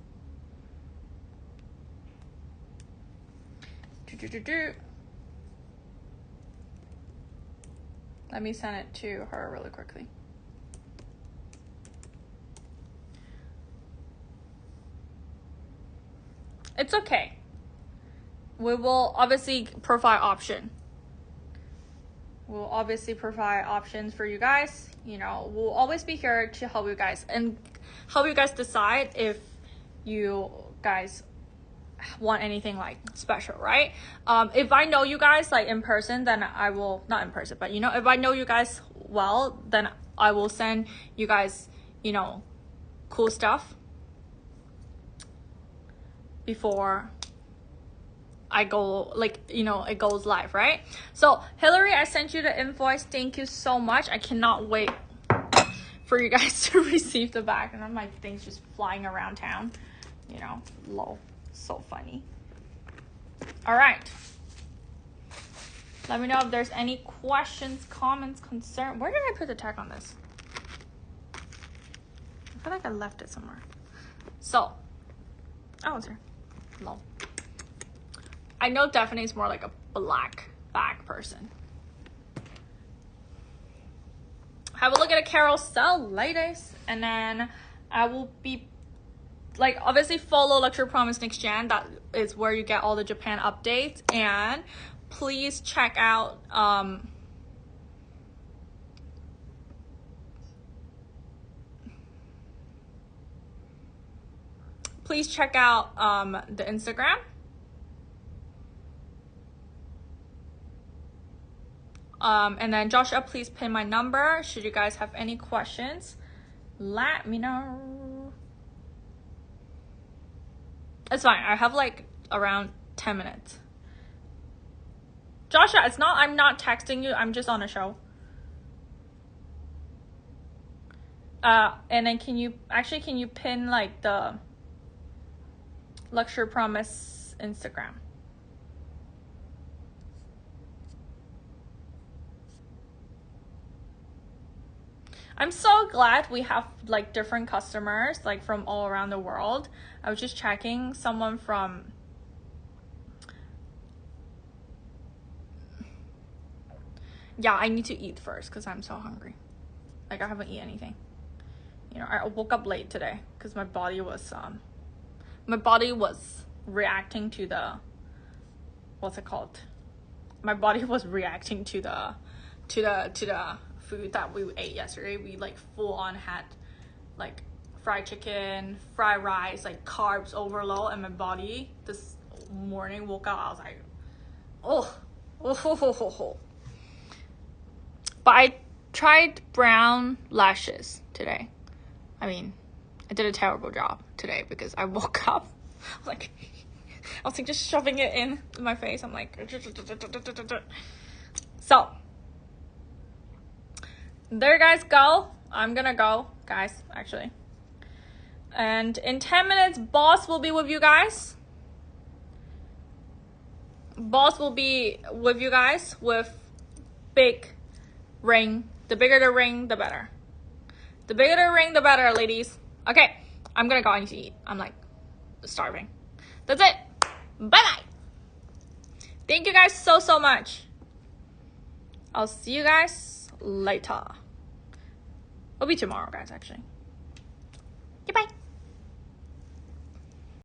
Let me send it to her really quickly. It's okay. We will obviously provide option. We'll obviously provide options for you guys. You know, we'll always be here to help you guys and help you guys decide if you guys want anything like special, right? If I know you guys like in person, then I will, not in person, but you know, if I know you guys well, then I will send you guys, you know, cool stuff before I go, like, you know, it goes live, right? So Hillary, I sent you the invoice. Thank you so much. I cannot wait for you guys to receive the bag. And then my things just flying around town, you know, lol, so funny. All right, let me know if there's any questions, comments, concern. Where did I put the tag on this? I feel like I left it somewhere. So, oh, it's here. Lol. I know Daphne's more like a black bag person. Have a look at a carousel, ladies. And then I will be, like, obviously follow Luxury Promise Next Gen. That is where you get all the Japan updates. And please check out, the Instagram. And then Joshua, please pin my number. Should you guys have any questions, let me know. It's fine. I have like around 10 minutes. Joshua, it's not, I'm not texting you. I'm just on a show. And then can you pin like the Luxury Promise Instagram? I'm so glad we have like different customers like from all around the world. I was just checking someone from I need to eat first because I'm so hungry. Like I haven't eaten anything. you know, I woke up late today because my body was reacting to the, what's it called? My body was reacting to the food that we ate yesterday. We like full on had like fried chicken, fried rice, like carbs overload, and my body this morning woke up, I was like, oh. But I tried brown lashes today. I mean, I did a terrible job today because I woke up, I was like just shoving it in my face. I'm like, so there you guys go. I'm gonna go, guys, actually. And in 10 minutes, boss will be with you guys. Boss will be with you guys with big ring. The bigger the ring, the better. The bigger the ring, the better, ladies. Okay, I'm gonna go. I need to eat. I'm like starving. That's it. Bye-bye. Thank you guys so much. I'll see you guys later. It'll be tomorrow, guys, actually.